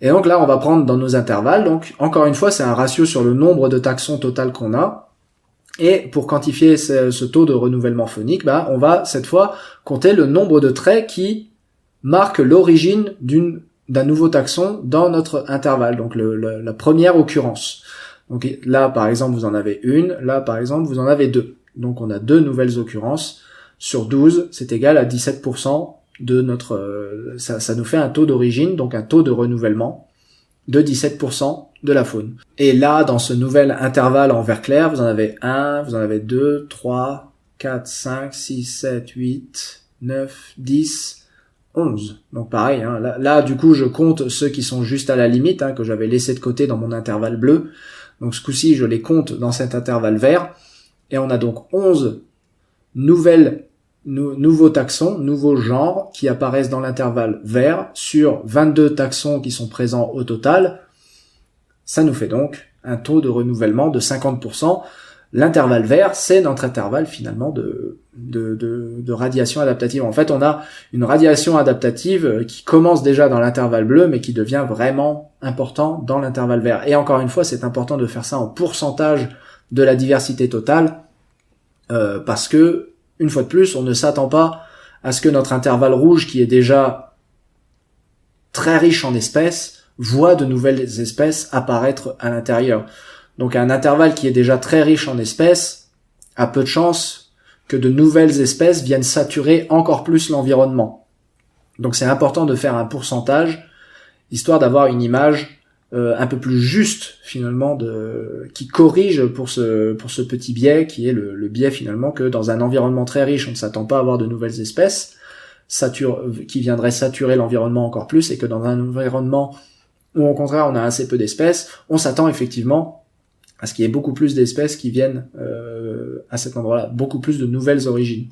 Et donc là, on va prendre dans nos intervalles. Donc, encore une fois, c'est un ratio sur le nombre de taxons total qu'on a. Et pour quantifier ce taux de renouvellement phonique, on va cette fois compter le nombre de traits qui marquent l'origine d'un nouveau taxon dans notre intervalle. Donc, la première occurrence. Donc là, par exemple, vous en avez une. Là, par exemple, vous en avez deux. Donc, on a deux nouvelles occurrences. Sur 12, c'est égal à 17%. De notre ça nous fait un taux d'origine, donc un taux de renouvellement de 17% de la faune. Et là, dans ce nouvel intervalle en vert clair, vous en avez 1, vous en avez 2, 3, 4, 5, 6, 7, 8, 9, 10, 11. Donc pareil, là du coup je compte ceux qui sont juste à la limite, que j'avais laissé de côté dans mon intervalle bleu. Donc ce coup-ci, je les compte dans cet intervalle vert. Et on a donc 11 nouveaux taxons, nouveaux genres qui apparaissent dans l'intervalle vert sur 22 taxons qui sont présents au total. Ça nous fait donc un taux de renouvellement de 50%. L'intervalle vert, c'est notre intervalle finalement de radiation adaptative. En fait, on a une radiation adaptative qui commence déjà dans l'intervalle bleu, mais qui devient vraiment important dans l'intervalle vert. Et encore une fois, c'est important de faire ça en pourcentage de la diversité totale, parce que une fois de plus, on ne s'attend pas à ce que notre intervalle rouge, qui est déjà très riche en espèces, voit de nouvelles espèces apparaître à l'intérieur. Donc un intervalle qui est déjà très riche en espèces a peu de chances que de nouvelles espèces viennent saturer encore plus l'environnement. Donc c'est important de faire un pourcentage, histoire d'avoir une image un peu plus juste finalement qui corrige pour ce petit biais qui est le biais finalement que dans un environnement très riche on ne s'attend pas à avoir de nouvelles espèces qui viendraient saturer l'environnement encore plus, et que dans un environnement où au contraire on a assez peu d'espèces, on s'attend effectivement à ce qu'il y ait beaucoup plus d'espèces qui viennent à cet endroit-là, beaucoup plus de nouvelles origines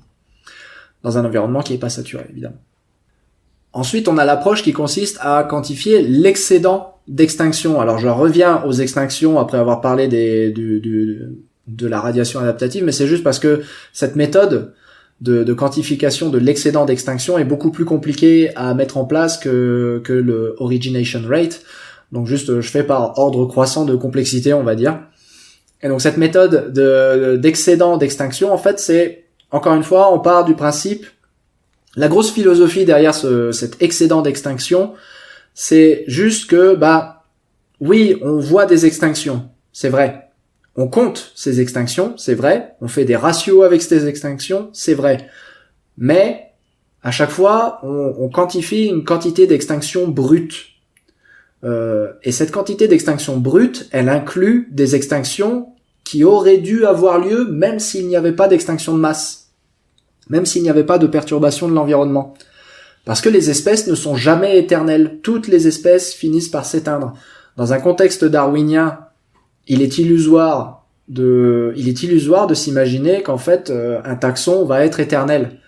dans un environnement qui n'est pas saturé évidemment. Ensuite, on a l'approche qui consiste à quantifier l'excédent d'extinction. Alors, je reviens aux extinctions après avoir parlé de la radiation adaptative, mais c'est juste parce que cette méthode de quantification de l'excédent d'extinction est beaucoup plus compliquée à mettre en place que le origination rate. Donc, juste, je fais par ordre croissant de complexité, on va dire. Et donc, cette méthode d'excédent d'extinction, en fait, c'est, encore une fois, on part du principe. La grosse philosophie derrière cet excédent d'extinction, c'est juste que, oui, on voit des extinctions, c'est vrai. On compte ces extinctions, c'est vrai. On fait des ratios avec ces extinctions, c'est vrai. Mais, à chaque fois, on quantifie une quantité d'extinction brute. Et cette quantité d'extinction brute, elle inclut des extinctions qui auraient dû avoir lieu même s'il n'y avait pas d'extinction de masse. Même s'il n'y avait pas de perturbation de l'environnement. Parce que les espèces ne sont jamais éternelles. Toutes les espèces finissent par s'éteindre. Dans un contexte darwinien, il est illusoire de s'imaginer qu'en fait, un taxon va être éternel.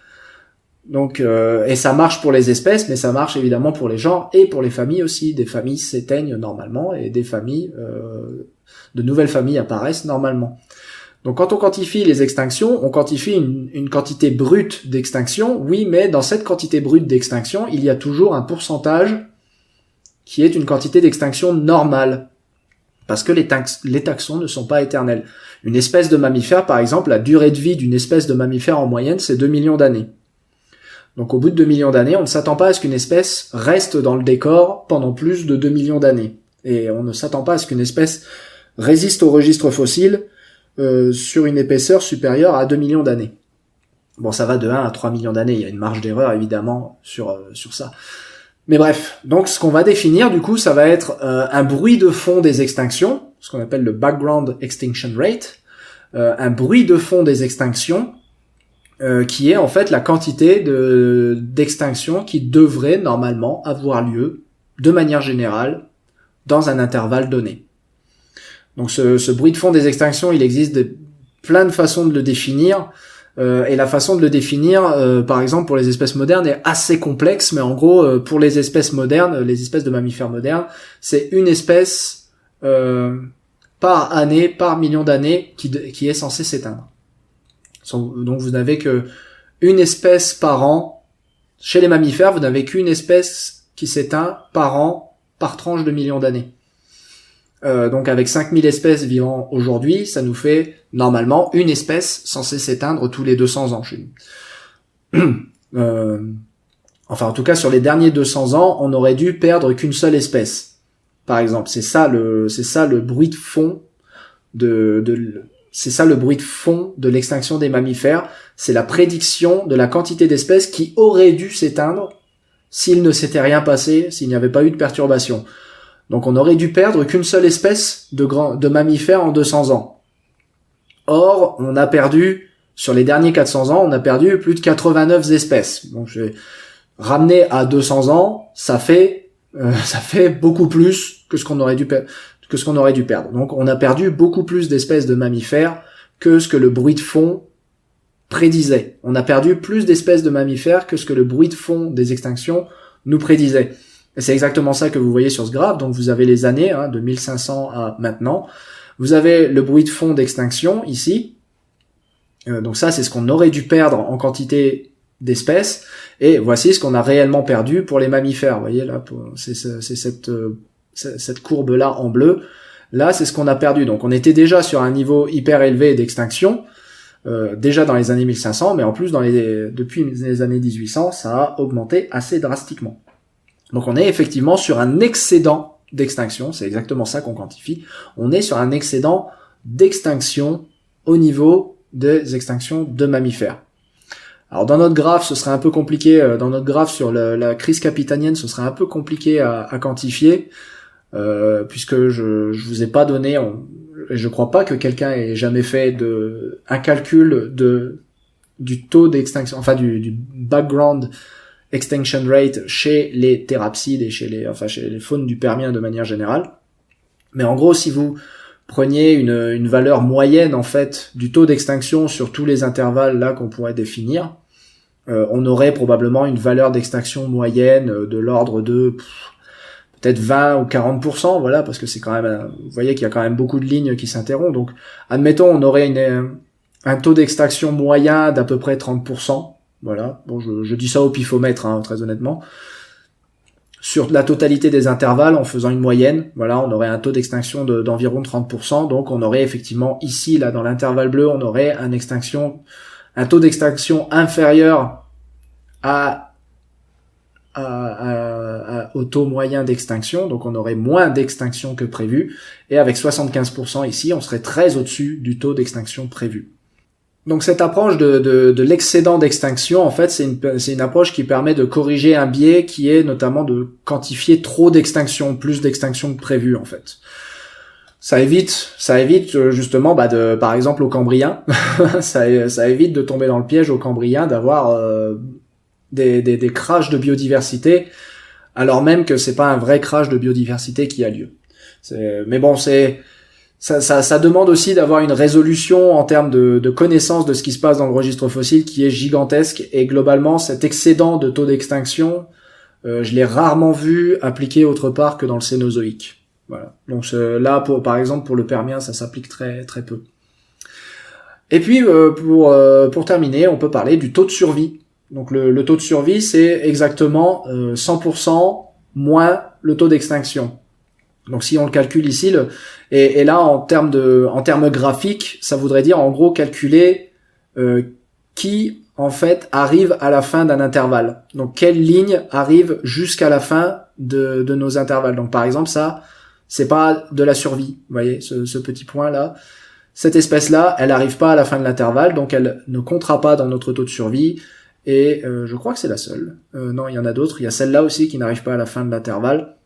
Donc, et ça marche pour les espèces, mais ça marche évidemment pour les genres et pour les familles aussi. Des familles s'éteignent normalement et de nouvelles familles apparaissent normalement. Donc quand on quantifie les extinctions, on quantifie une quantité brute d'extinction, oui, mais dans cette quantité brute d'extinction, il y a toujours un pourcentage qui est une quantité d'extinction normale, parce que les taxons ne sont pas éternels. Une espèce de mammifère, par exemple, la durée de vie d'une espèce de mammifère en moyenne, c'est 2 millions d'années. Donc au bout de 2 millions d'années, on ne s'attend pas à ce qu'une espèce reste dans le décor pendant plus de 2 millions d'années. Et on ne s'attend pas à ce qu'une espèce résiste au registre fossile sur une épaisseur supérieure à 2 millions d'années. Bon, ça va de 1 à 3 millions d'années, il y a une marge d'erreur évidemment sur ça. Mais bref, donc ce qu'on va définir du coup, ça va être un bruit de fond des extinctions, ce qu'on appelle le background extinction rate, un bruit de fond des extinctions, qui est en fait la quantité d'extinction qui devrait normalement avoir lieu, de manière générale, dans un intervalle donné. Donc ce bruit de fond des extinctions, il existe plein de façons de le définir, et la façon de le définir, par exemple pour les espèces modernes, est assez complexe, mais en gros, pour les espèces modernes, les espèces de mammifères modernes, c'est une espèce par année, par million d'années, qui est censée s'éteindre. Donc vous n'avez que une espèce par an. Chez les mammifères, vous n'avez qu'une espèce qui s'éteint par an, par tranche de millions d'années. Donc avec 5000 espèces vivant aujourd'hui, ça nous fait normalement une espèce censée s'éteindre tous les 200 ans chez nous. Enfin en tout cas sur les derniers 200 ans, on aurait dû perdre qu'une seule espèce. Par exemple, c'est ça le bruit de fond c'est ça le bruit de fond de l'extinction des mammifères, c'est la prédiction de la quantité d'espèces qui auraient dû s'éteindre s'il ne s'était rien passé, s'il n'y avait pas eu de perturbation. Donc on aurait dû perdre qu'une seule espèce de mammifères en 200 ans. Or, on a perdu, sur les derniers 400 ans, on a perdu plus de 89 espèces. Donc je vais ramener à 200 ans, ça fait beaucoup plus que ce qu'on aurait dû perdre. Donc on a perdu beaucoup plus d'espèces de mammifères que ce que le bruit de fond prédisait. On a perdu plus d'espèces de mammifères que ce que le bruit de fond des extinctions nous prédisait. Et c'est exactement ça que vous voyez sur ce graphe. Donc vous avez les années, de 1500 à maintenant. Vous avez le bruit de fond d'extinction ici. Donc ça, c'est ce qu'on aurait dû perdre en quantité d'espèces. Et voici ce qu'on a réellement perdu pour les mammifères. Vous voyez là, c'est cette courbe-là en bleu. Là, c'est ce qu'on a perdu. Donc on était déjà sur un niveau hyper élevé d'extinction, déjà dans les années 1500, mais en plus depuis les années 1800, ça a augmenté assez drastiquement. Donc on est effectivement sur un excédent d'extinction, c'est exactement ça qu'on quantifie. On est sur un excédent d'extinction au niveau des extinctions de mammifères. Alors dans notre graphe, ce serait un peu compliqué, dans notre graphe sur la crise capitanienne, ce serait un peu compliqué à quantifier. puisque je vous ai pas donné, je crois pas que quelqu'un ait jamais fait un calcul du taux d'extinction, enfin du background extinction rate chez les thérapsides et chez les faunes du Permien de manière générale. Mais en gros, si vous preniez une valeur moyenne en fait du taux d'extinction sur tous les intervalles là qu'on pourrait définir, on aurait probablement une valeur d'extinction moyenne de l'ordre de peut-être 20 ou 40%, voilà, parce que c'est quand même, vous voyez qu'il y a quand même beaucoup de lignes qui s'interrompent. Donc, admettons, on aurait un taux d'extraction moyen d'à peu près 30%. Voilà. Bon, je dis ça au pifomètre, hein, très honnêtement. Sur la totalité des intervalles, en faisant une moyenne, voilà, on aurait un taux d'extinction d'environ 30%. Donc, on aurait effectivement ici, là, dans l'intervalle bleu, on aurait un taux d'extraction inférieur au taux moyen d'extinction, donc on aurait moins d'extinction que prévu, et avec 75% ici, on serait très au-dessus du taux d'extinction prévu. Donc cette approche de l'excédent d'extinction, en fait, c'est une approche qui permet de corriger un biais qui est notamment de quantifier trop d'extinction, plus d'extinction que prévu, en fait. Ça évite justement, par exemple au Cambrien, ça évite de tomber dans le piège au Cambrien d'avoir des crashs de biodiversité, alors même que c'est pas un vrai crash de biodiversité qui a lieu. Mais bon, ça demande aussi d'avoir une résolution en termes de connaissance de ce qui se passe dans le registre fossile qui est gigantesque, et globalement cet excédent de taux d'extinction, je l'ai rarement vu appliqué autre part que dans le Cénozoïque. Voilà. Donc là, par exemple, pour le Permien, ça s'applique très très peu. Et puis pour terminer, on peut parler du taux de survie. Donc le taux de survie, c'est exactement 100% moins le taux d'extinction. Donc si on le calcule ici, et là en termes graphiques, ça voudrait dire en gros calculer qui en fait arrive à la fin d'un intervalle. Donc quelle ligne arrive jusqu'à la fin de nos intervalles. Donc par exemple ça, c'est pas de la survie. Vous voyez ce petit point là. Cette espèce là, elle arrive pas à la fin de l'intervalle, donc elle ne comptera pas dans notre taux de survie. Et je crois que c'est la seule. Non, il y en a d'autres. Il y a celle-là aussi qui n'arrive pas à la fin de l'intervalle.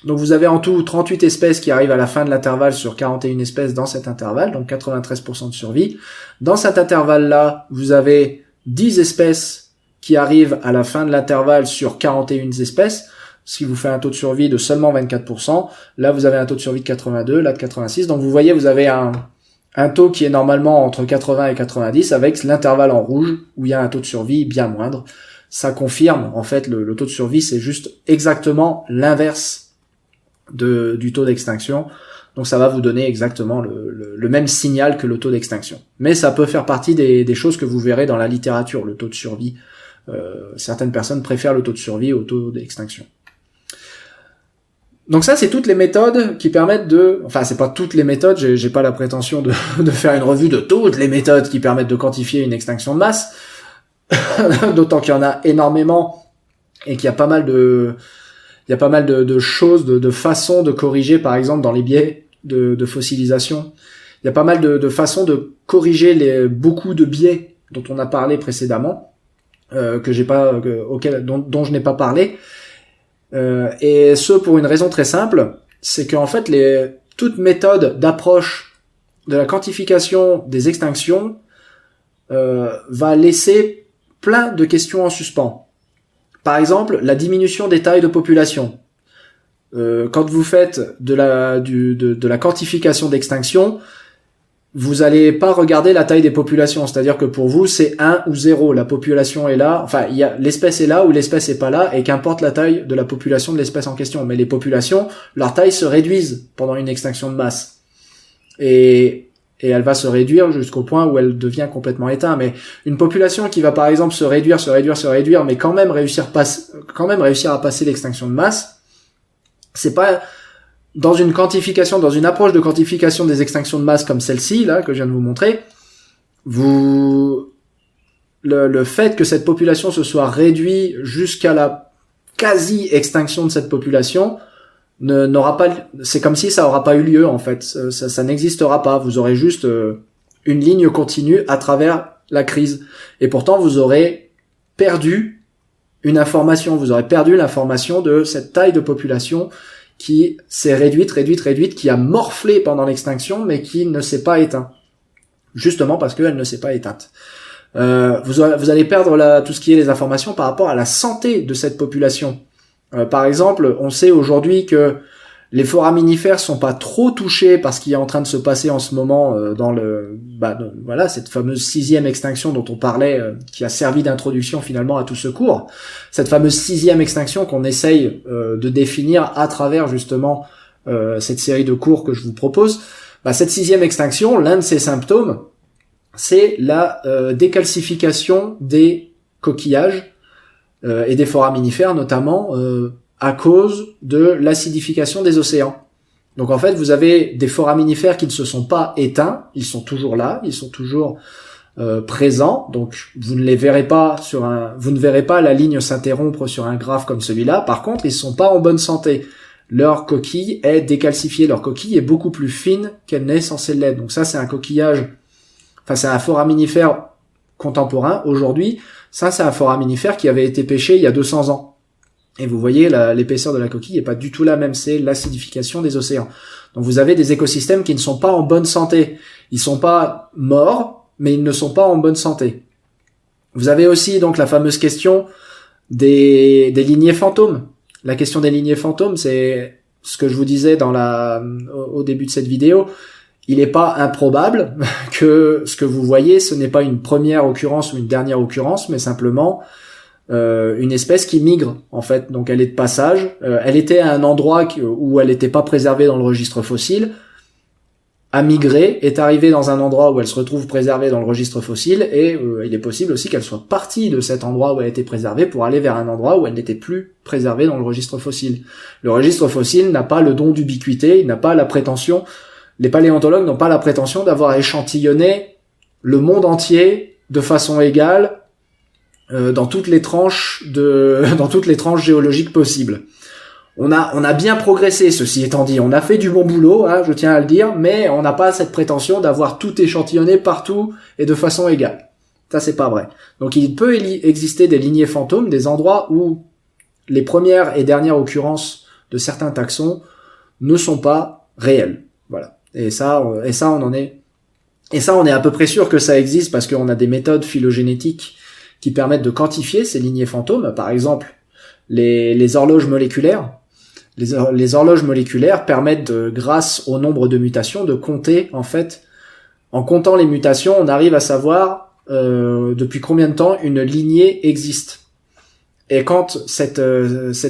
Donc vous avez en tout 38 espèces qui arrivent à la fin de l'intervalle sur 41 espèces dans cet intervalle, donc 93% de survie. Dans cet intervalle-là, vous avez 10 espèces qui arrivent à la fin de l'intervalle sur 41 espèces, ce qui vous fait un taux de survie de seulement 24%. Là, vous avez un taux de survie de 82, là de 86. Donc vous voyez, vous avez un taux qui est normalement entre 80 et 90 avec l'intervalle en rouge où il y a un taux de survie bien moindre. Ça confirme, en fait, le taux de survie, c'est juste exactement l'inverse du taux d'extinction. Donc ça va vous donner exactement le même signal que le taux d'extinction. Mais ça peut faire partie des choses que vous verrez dans la littérature, le taux de survie. Certaines personnes préfèrent le taux de survie au taux d'extinction. Donc ça, c'est toutes les méthodes qui permettent enfin, c'est pas toutes les méthodes, j'ai pas la prétention de faire une revue de toutes les méthodes qui permettent de quantifier une extinction de masse, d'autant qu'il y en a énormément et qu'il y a pas mal de choses, de façons de corriger, par exemple, dans les biais de fossilisation. Il y a pas mal de façons de corriger beaucoup de biais dont on a parlé précédemment, dont je n'ai pas parlé. Et ce pour une raison très simple, c'est qu'en fait toute méthode d'approche de la quantification des extinctions va laisser plein de questions en suspens. Par exemple, la diminution des tailles de population. Quand vous faites de la quantification d'extinction, vous allez pas regarder la taille des populations, c'est-à-dire que pour vous, c'est 1 ou 0. La population est là, enfin, l'espèce est là ou l'espèce est pas là, et qu'importe la taille de la population de l'espèce en question. Mais les populations, leur taille se réduisent pendant une extinction de masse. Et elle va se réduire jusqu'au point où elle devient complètement éteinte. Mais une population qui va par exemple se réduire, mais quand même réussir à passer l'extinction de masse, c'est pas dans une approche de quantification des extinctions de masse comme celle-ci, là, que je viens de vous montrer, le fait que cette population se soit réduite jusqu'à la quasi-extinction de cette population, c'est comme si ça aura pas eu lieu, en fait. Ça n'existera pas. Vous aurez juste une ligne continue à travers la crise. Et pourtant, vous aurez perdu l'information de cette taille de population qui s'est réduite, qui a morflé pendant l'extinction, mais qui ne s'est pas éteint. Justement parce qu'elle ne s'est pas éteinte. Vous allez perdre tout ce qui est les informations par rapport à la santé de cette population. Par exemple, on sait aujourd'hui que les foraminifères sont pas trop touchés par ce qui est en train de se passer en ce moment voilà, cette fameuse 6e extinction dont on parlait, qui a servi d'introduction finalement à tout ce cours. Cette fameuse 6e extinction qu'on essaye de définir à travers justement cette série de cours que je vous propose. Cette 6e extinction, l'un de ses symptômes, c'est la décalcification des coquillages et des foraminifères notamment, à cause de l'acidification des océans. Donc en fait, vous avez des foraminifères qui ne se sont pas éteints, ils sont toujours là, ils sont toujours présents, donc vous ne verrez pas la ligne s'interrompre sur un graphe comme celui-là. Par contre, ils ne sont pas en bonne santé. Leur coquille est décalcifiée, leur coquille est beaucoup plus fine qu'elle n'est censée l'être. Donc ça, c'est un coquillage, c'est un foraminifère contemporain aujourd'hui. Ça, c'est un foraminifère qui avait été pêché il y a 200 ans. Et vous voyez, l'épaisseur de la coquille est pas du tout la même, c'est l'acidification des océans. Donc vous avez des écosystèmes qui ne sont pas en bonne santé. Ils sont pas morts, mais ils ne sont pas en bonne santé. Vous avez aussi donc la fameuse question des lignées fantômes. La question des lignées fantômes, c'est ce que je vous disais au début de cette vidéo. Il n'est pas improbable que ce que vous voyez, ce n'est pas une première occurrence ou une dernière occurrence, mais simplement une espèce qui migre en fait. Donc elle est de passage, elle était à un endroit où elle n'était pas préservée dans le registre fossile, a migré, est arrivée dans un endroit où elle se retrouve préservée dans le registre fossile, et il est possible aussi qu'elle soit partie de cet endroit où elle était préservée pour aller vers un endroit où elle n'était plus préservée dans le registre fossile. Le registre fossile n'a pas le don d'ubiquité, il n'a pas la prétention, les paléontologues n'ont pas la prétention d'avoir échantillonné le monde entier de façon égale dans toutes les tranches géologiques possibles. On a bien progressé, ceci étant dit. On a fait du bon boulot, je tiens à le dire, mais on n'a pas cette prétention d'avoir tout échantillonné partout et de façon égale. Ça, c'est pas vrai. Donc, il peut exister des lignées fantômes, des endroits où les premières et dernières occurrences de certains taxons ne sont pas réelles. Voilà. Et ça, on est à peu près sûr que ça existe parce qu'on a des méthodes phylogénétiques qui permettent de quantifier ces lignées fantômes. Par exemple, les horloges moléculaires. Les horloges moléculaires permettent, grâce au nombre de mutations, de compter, en fait, en comptant les mutations, on arrive à savoir depuis combien de temps une lignée existe. Et quand cette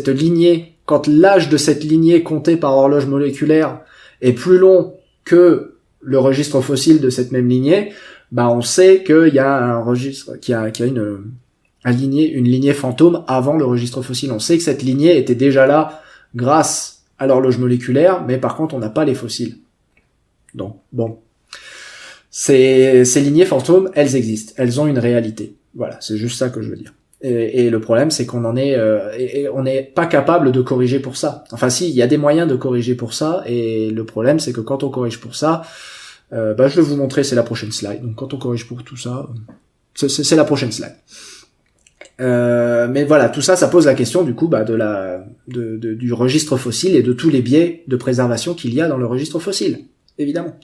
lignée, quand l'âge de cette lignée comptée par horloge moléculaire est plus long que le registre fossile de cette même lignée, on sait qu'il y a un registre, qu'il y a une lignée fantôme avant le registre fossile. On sait que cette lignée était déjà là grâce à l'horloge moléculaire, mais par contre on n'a pas les fossiles. Donc bon, ces lignées fantômes, elles existent, elles ont une réalité. Voilà, c'est juste ça que je veux dire. Et le problème, c'est qu'on on n'est pas capable de corriger pour ça. Enfin si, il y a des moyens de corriger pour ça, et le problème, c'est que quand on corrige pour ça, je vais vous montrer, c'est la prochaine slide. Donc quand on corrige pour tout ça, c'est la prochaine slide. Mais voilà, tout ça pose la question du coup du registre fossile et de tous les biais de préservation qu'il y a dans le registre fossile, évidemment.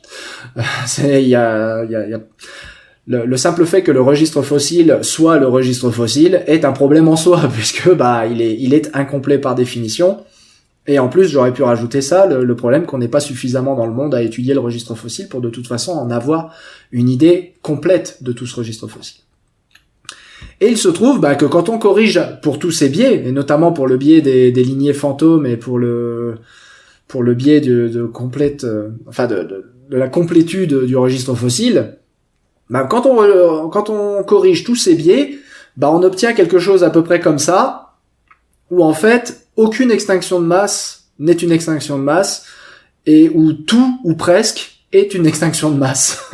Le simple fait que le registre fossile soit le registre fossile est un problème en soi, puisque il est incomplet par définition. Et en plus, j'aurais pu rajouter ça, le problème qu'on n'est pas suffisamment dans le monde à étudier le registre fossile pour de toute façon en avoir une idée complète de tout ce registre fossile. Et il se trouve que quand on corrige pour tous ces biais, et notamment pour le biais des lignées fantômes et pour le biais de la complétude du registre fossile, quand on corrige tous ces biais, on obtient quelque chose à peu près comme ça, où en fait aucune extinction de masse n'est une extinction de masse, et où tout ou presque est une extinction de masse.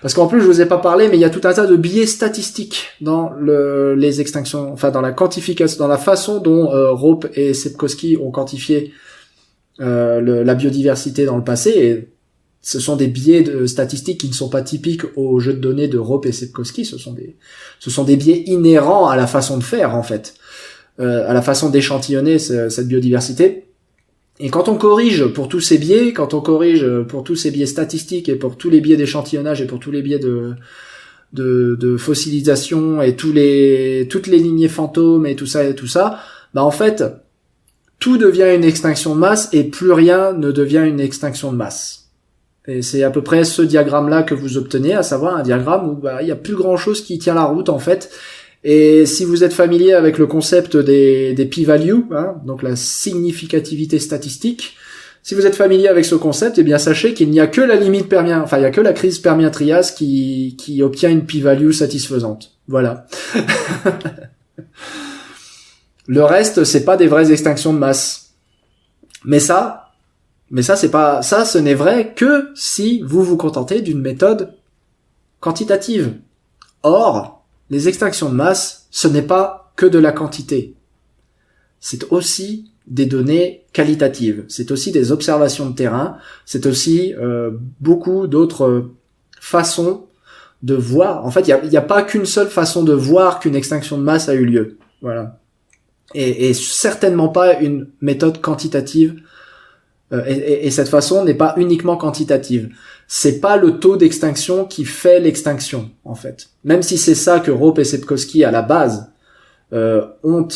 Parce qu'en plus, je vous ai pas parlé, mais il y a tout un tas de biais statistiques dans les extinctions, enfin dans la quantification, dans la façon dont Rope et Sepkoski ont quantifié la biodiversité dans le passé. Et ce sont des biais statistiques qui ne sont pas typiques au jeu de données de Rope et Sepkoski. Ce sont des biais inhérents à la façon de faire en fait, à la façon d'échantillonner cette biodiversité. Et quand on corrige pour tous ces biais, quand on corrige pour tous ces biais statistiques et pour tous les biais d'échantillonnage et pour tous les biais de fossilisation et toutes les lignées fantômes et tout ça, bah en fait, tout devient une extinction de masse et plus rien ne devient une extinction de masse. Et c'est à peu près ce diagramme-là que vous obtenez, à savoir un diagramme où il y a plus grand-chose qui tient la route en fait. Et si vous êtes familier avec le concept des p-values, hein, donc la significativité statistique, si vous êtes familier avec ce concept, eh bien sachez qu'il n'y a que la limite Permien, enfin il y a que la crise Permien-Trias qui obtient une p-value satisfaisante. Voilà. Le reste, c'est pas des vraies extinctions de masse. Mais ça c'est pas ça, ce n'est vrai que si vous vous contentez d'une méthode quantitative. Or, les extinctions de masse, ce n'est pas que de la quantité. C'est aussi des données qualitatives. C'est aussi des observations de terrain. C'est aussi beaucoup d'autres façons de voir. En fait, il n'y a pas qu'une seule façon de voir qu'une extinction de masse a eu lieu. Voilà. Et certainement pas une méthode quantitative. Et cette façon n'est pas uniquement quantitative. C'est pas le taux d'extinction qui fait l'extinction, en fait. Même si c'est ça que Rope et Sepkoski, à la base, ont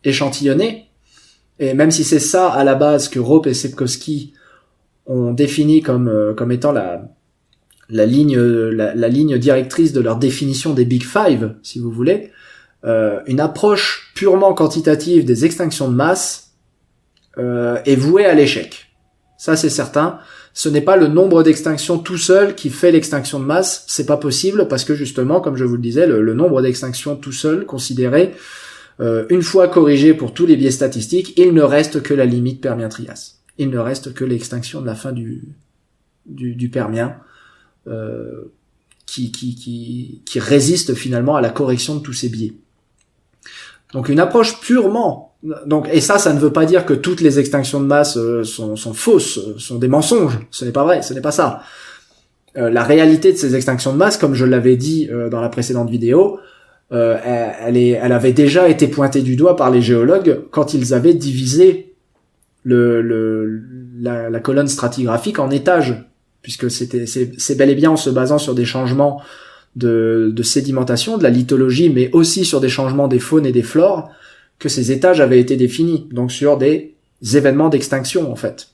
échantillonné, et même si c'est ça, à la base, que Rope et Sepkoski ont défini comme étant la ligne directrice de leur définition des Big Five, si vous voulez, une approche purement quantitative des extinctions de masse est vouée à l'échec. Ça, c'est certain. Ce n'est pas le nombre d'extinctions tout seul qui fait l'extinction de masse, c'est pas possible parce que justement, comme je vous le disais, le nombre d'extinctions tout seul considéré, une fois corrigé pour tous les biais statistiques, il ne reste que la limite Permien-Trias. Il ne reste que l'extinction de la fin du Permien, qui résiste finalement à la correction de tous ces biais. Donc une approche purement et ça ne veut pas dire que toutes les extinctions de masse sont fausses, sont des mensonges. Ce n'est pas vrai, ce n'est pas ça. La réalité de ces extinctions de masse, comme je l'avais dit dans la précédente vidéo, elle avait déjà été pointée du doigt par les géologues quand ils avaient divisé la colonne stratigraphique en étages, puisque c'est bel et bien en se basant sur des changements de sédimentation, de la lithologie, mais aussi sur des changements des faunes et des flores, que ces étages avaient été définis, donc sur des événements d'extinction en fait.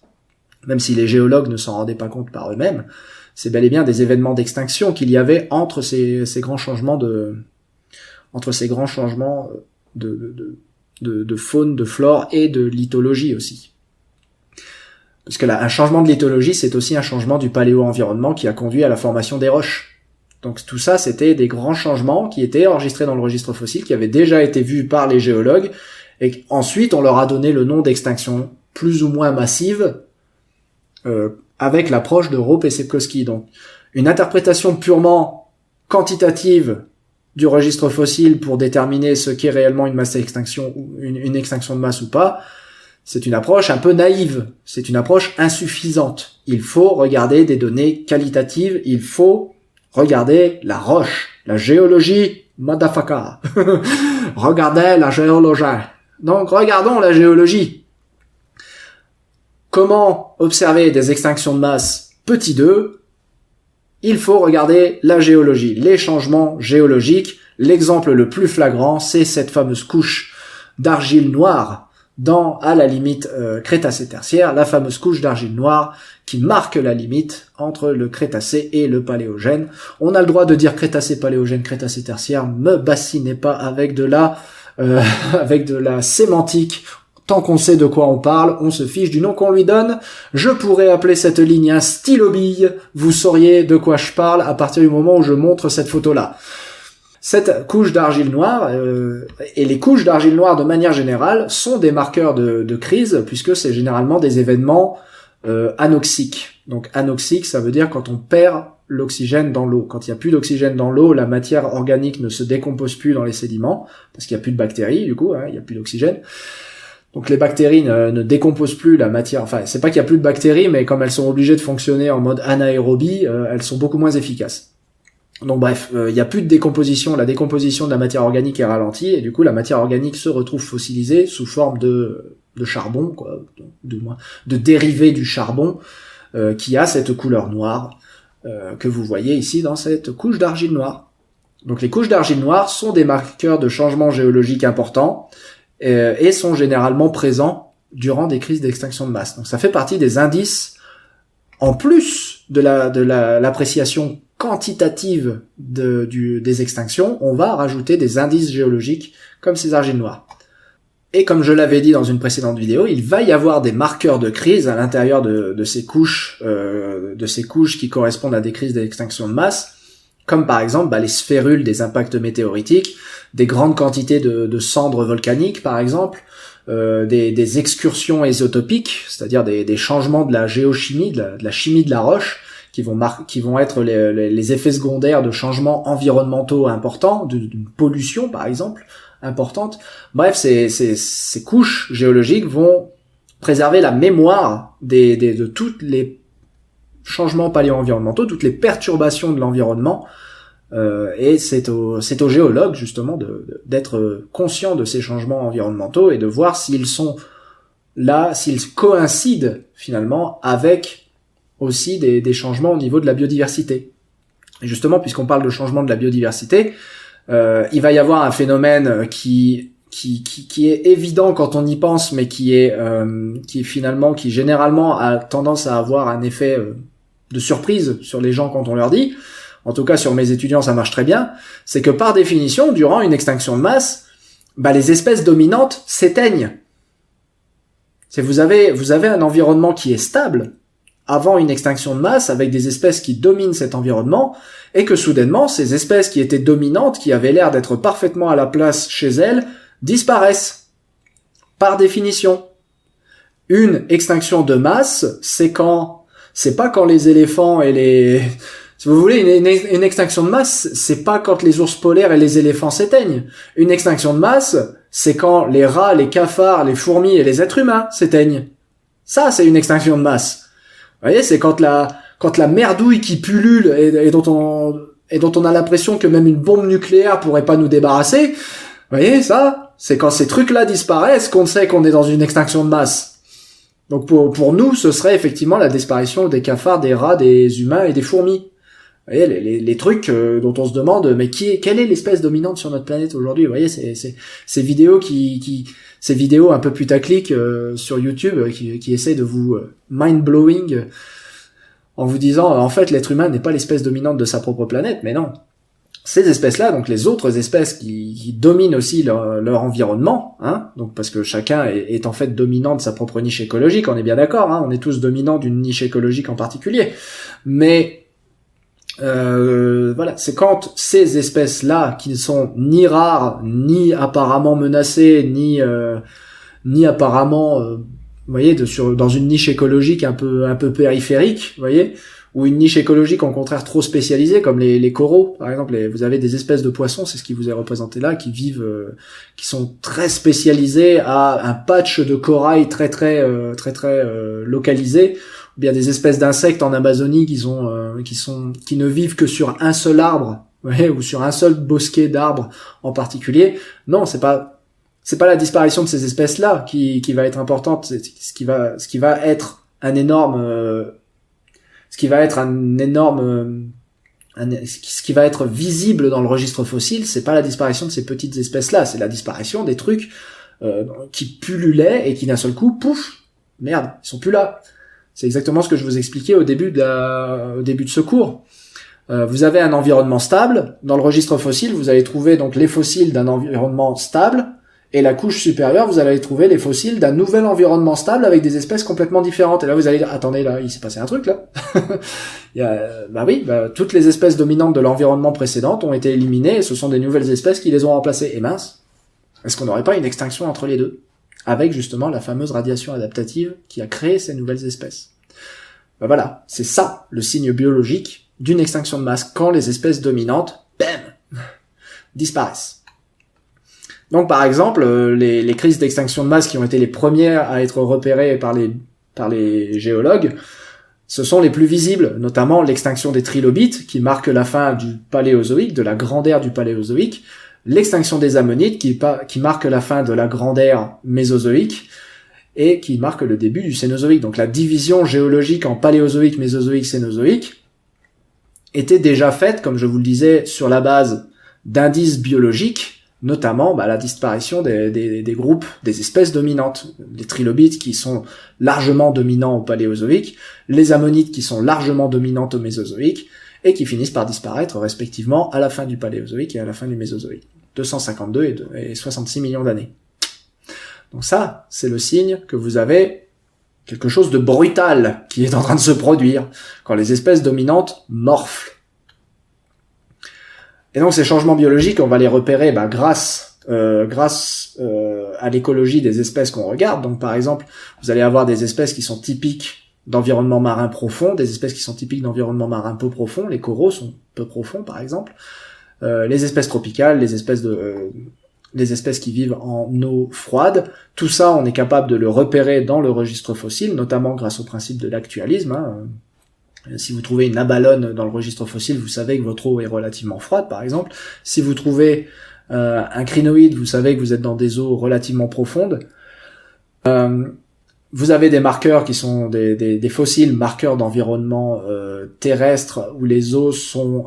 Même si les géologues ne s'en rendaient pas compte par eux-mêmes, c'est bel et bien des événements d'extinction qu'il y avait entre ces grands changements de faune, de flore et de lithologie aussi. Parce que là, un changement de lithologie, c'est aussi un changement du paléo-environnement qui a conduit à la formation des roches. Donc tout ça, c'était des grands changements qui étaient enregistrés dans le registre fossile, qui avaient déjà été vus par les géologues, et ensuite on leur a donné le nom d'extinction plus ou moins massive, avec l'approche de Rope et Sepkoski. Donc une interprétation purement quantitative du registre fossile pour déterminer ce qu'est réellement une masse d'extinction, ou une extinction de masse ou pas, c'est une approche un peu naïve, c'est une approche insuffisante. Il faut regarder des données qualitatives, il faut regarder la roche, la géologie, motherfucker. Regardez la géologie. Donc, regardons la géologie. Comment observer des extinctions de masse petit 2 ? Il faut regarder la géologie, les changements géologiques. L'exemple le plus flagrant, c'est cette fameuse couche d'argile noire à la limite Crétacé-Tertiaire, la fameuse couche d'argile noire qui marque la limite entre le Crétacé et le Paléogène. On a le droit de dire Crétacé, Paléogène, Crétacé-Tertiaire, me bassinez pas avec de la sémantique. Tant qu'on sait de quoi on parle, on se fiche du nom qu'on lui donne. Je pourrais appeler cette ligne un stylo bille, vous sauriez de quoi je parle à partir du moment où je montre cette photo-là. Cette couche d'argile noire, et les couches d'argile noire de manière générale, sont des marqueurs de crise, puisque c'est généralement des événements anoxiques. Donc anoxique, ça veut dire quand on perd l'oxygène dans l'eau. Quand il n'y a plus d'oxygène dans l'eau, la matière organique ne se décompose plus dans les sédiments, parce qu'il n'y a plus de bactéries, du coup, il n'y a plus d'oxygène. Donc les bactéries ne décomposent plus la matière, enfin c'est pas qu'il y a plus de bactéries, mais comme elles sont obligées de fonctionner en mode anaérobie, elles sont beaucoup moins efficaces. Donc bref, il y a plus de décomposition, la décomposition de la matière organique est ralentie, et du coup la matière organique se retrouve fossilisée sous forme de charbon, quoi, de dérivés du charbon, qui a cette couleur noire que vous voyez ici dans cette couche d'argile noire. Donc les couches d'argile noire sont des marqueurs de changement géologique importants et sont généralement présents durant des crises d'extinction de masse. Donc ça fait partie des indices, en plus de l'appréciation quantitative des extinctions, on va rajouter des indices géologiques comme ces argiles noires. Et comme je l'avais dit dans une précédente vidéo, il va y avoir des marqueurs de crise à l'intérieur de ces couches qui correspondent à des crises d'extinction de masse, comme par exemple les sphérules des impacts météoritiques, des grandes quantités de cendres volcaniques par exemple, des excursions isotopiques, c'est-à-dire des changements de la géochimie, de la chimie de la roche, qui vont être les effets secondaires de changements environnementaux importants, d'une pollution par exemple importante. Bref, ces couches géologiques vont préserver la mémoire de tous les changements paléo-environnementaux, toutes les perturbations de l'environnement, et c'est aux géologues justement d'être conscients de ces changements environnementaux et de voir s'ils sont là, s'ils coïncident finalement avec aussi des changements au niveau de la biodiversité. Et justement, puisqu'on parle de changement de la biodiversité, il va y avoir un phénomène qui est évident quand on y pense, mais qui généralement a tendance à avoir un effet de surprise sur les gens quand on leur dit. En tout cas, sur mes étudiants, ça marche très bien. C'est que par définition, durant une extinction de masse, les espèces dominantes s'éteignent. Vous avez un environnement qui est stable avant une extinction de masse, avec des espèces qui dominent cet environnement, et que soudainement, ces espèces qui étaient dominantes, qui avaient l'air d'être parfaitement à la place chez elles, disparaissent. Par définition. Une extinction de masse, c'est pas quand les éléphants et si vous voulez, une extinction de masse, c'est pas quand les ours polaires et les éléphants s'éteignent. Une extinction de masse, c'est quand les rats, les cafards, les fourmis et les êtres humains s'éteignent. Ça, c'est une extinction de masse. Vous voyez, c'est quand la merdouille qui pullule et dont on a l'impression que même une bombe nucléaire pourrait pas nous débarrasser. Vous voyez, ça, c'est quand ces trucs-là disparaissent qu'on sait qu'on est dans une extinction de masse. Donc pour nous, ce serait effectivement la disparition des cafards, des rats, des humains et des fourmis. Vous voyez, les trucs dont on se demande, mais quelle est l'espèce dominante sur notre planète aujourd'hui? Vous voyez, ces vidéos ces vidéos un peu putaclic sur YouTube qui essaient de vous mind-blowing en vous disant, en fait, l'être humain n'est pas l'espèce dominante de sa propre planète, mais non. Ces espèces-là, donc les autres espèces qui dominent aussi leur environnement, hein, donc parce que chacun est en fait dominant de sa propre niche écologique, on est bien d'accord, hein, on est tous dominants d'une niche écologique en particulier, mais voilà, c'est quand ces espèces-là, qui ne sont ni rares, ni apparemment menacées, ni apparemment, vous voyez, dans une niche écologique un peu périphérique, vous voyez, ou une niche écologique au contraire trop spécialisée, comme les coraux, par exemple. Vous avez des espèces de poissons, c'est ce qui vous est représenté là, qui sont très spécialisés à un patch de corail très localisé. Bien des espèces d'insectes en Amazonie qui ne vivent que sur un seul arbre, ouais, ou sur un seul bosquet d'arbres en particulier. Non, c'est pas la disparition de ces espèces-là qui va être importante. C'est ce qui va être un énorme, ce qui va être visible dans le registre fossile. C'est pas la disparition de ces petites espèces-là, c'est la disparition des trucs qui pullulaient et qui d'un seul coup, pouf, merde, ils sont plus là. C'est exactement ce que je vous expliquais au début de ce cours. Vous avez un environnement stable. Dans le registre fossile, vous allez trouver donc les fossiles d'un environnement stable. Et la couche supérieure, vous allez trouver les fossiles d'un nouvel environnement stable avec des espèces complètement différentes. Et là, vous allez dire, attendez, là, il s'est passé un truc, là. Toutes les espèces dominantes de l'environnement précédent ont été éliminées et ce sont des nouvelles espèces qui les ont remplacées. Et mince, est-ce qu'on n'aurait pas une extinction entre les deux? Avec justement la fameuse radiation adaptative qui a créé ces nouvelles espèces. Voilà, c'est ça le signe biologique d'une extinction de masse, quand les espèces dominantes, bam, disparaissent. Donc par exemple, les crises d'extinction de masse qui ont été les premières à être repérées par les géologues, ce sont les plus visibles, notamment l'extinction des trilobites qui marque la fin du Paléozoïque, de la grande ère du Paléozoïque, l'extinction des ammonites qui marque la fin de la grande ère Mésozoïque, et qui marque le début du Cénozoïque. Donc la division géologique en Paléozoïque, Mésozoïque, Cénozoïque était déjà faite, comme je vous le disais, sur la base d'indices biologiques, notamment la disparition des groupes, des espèces dominantes, les trilobites qui sont largement dominants au Paléozoïque, les ammonites qui sont largement dominantes au Mésozoïque, et qui finissent par disparaître respectivement à la fin du Paléozoïque et à la fin du Mésozoïque. 252 et 66 millions d'années. Donc ça, c'est le signe que vous avez quelque chose de brutal qui est en train de se produire quand les espèces dominantes morflent. Et donc ces changements biologiques, on va les repérer grâce à l'écologie des espèces qu'on regarde. Donc par exemple, vous allez avoir des espèces qui sont typiques d'environnement marin profond, des espèces qui sont typiques d'environnement marin peu profond. Les coraux sont peu profonds par exemple. Les espèces tropicales, les espèces qui vivent en eau froide. Tout ça, on est capable de le repérer dans le registre fossile, notamment grâce au principe de l'actualisme. Si vous trouvez une abalone dans le registre fossile, vous savez que votre eau est relativement froide, par exemple. Si vous trouvez un crinoïde, vous savez que vous êtes dans des eaux relativement profondes. Vous avez des marqueurs qui sont des fossiles marqueurs d'environnement terrestre où les eaux sont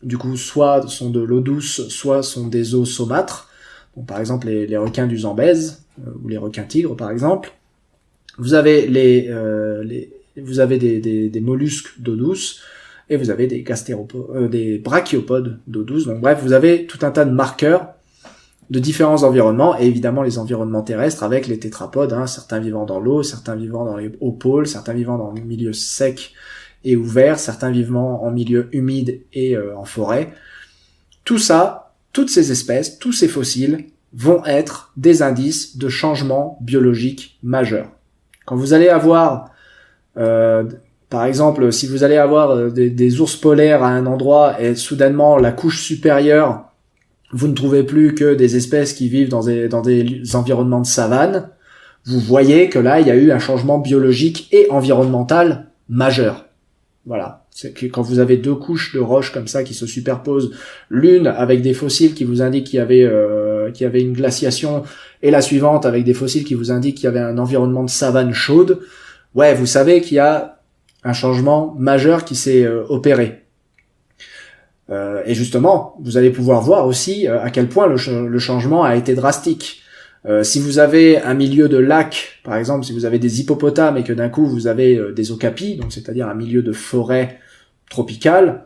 du coup soit sont de l'eau douce, soit sont des eaux saumâtres. Donc par exemple les requins du Zambèze ou les requins tigres par exemple. Vous avez vous avez des mollusques d'eau douce et vous avez des brachiopodes d'eau douce. Donc bref, vous avez tout un tas de marqueurs de différents environnements, et évidemment les environnements terrestres avec les tétrapodes, certains vivant dans l'eau, certains vivant dans les hauts pôles, certains vivant dans le milieu sec et ouvert, certains vivant en milieu humide et en forêt. Tout ça, toutes ces espèces, tous ces fossiles vont être des indices de changements biologiques majeurs. Quand vous allez avoir, par exemple, si vous allez avoir des ours polaires à un endroit et soudainement la couche supérieure, vous ne trouvez plus que des espèces qui vivent dans des environnements de savane, vous voyez que là, il y a eu un changement biologique et environnemental majeur. Voilà. C'est que quand vous avez deux couches de roches comme ça qui se superposent, l'une avec des fossiles qui vous indiquent qu'il y avait une glaciation, et la suivante avec des fossiles qui vous indiquent qu'il y avait un environnement de savane chaude, ouais, vous savez qu'il y a un changement majeur qui s'est opéré. Et justement, vous allez pouvoir voir aussi à quel point le changement a été drastique. Si vous avez un milieu de lac, par exemple, si vous avez des hippopotames et que d'un coup vous avez des okapis, donc c'est-à-dire un milieu de forêt tropicale,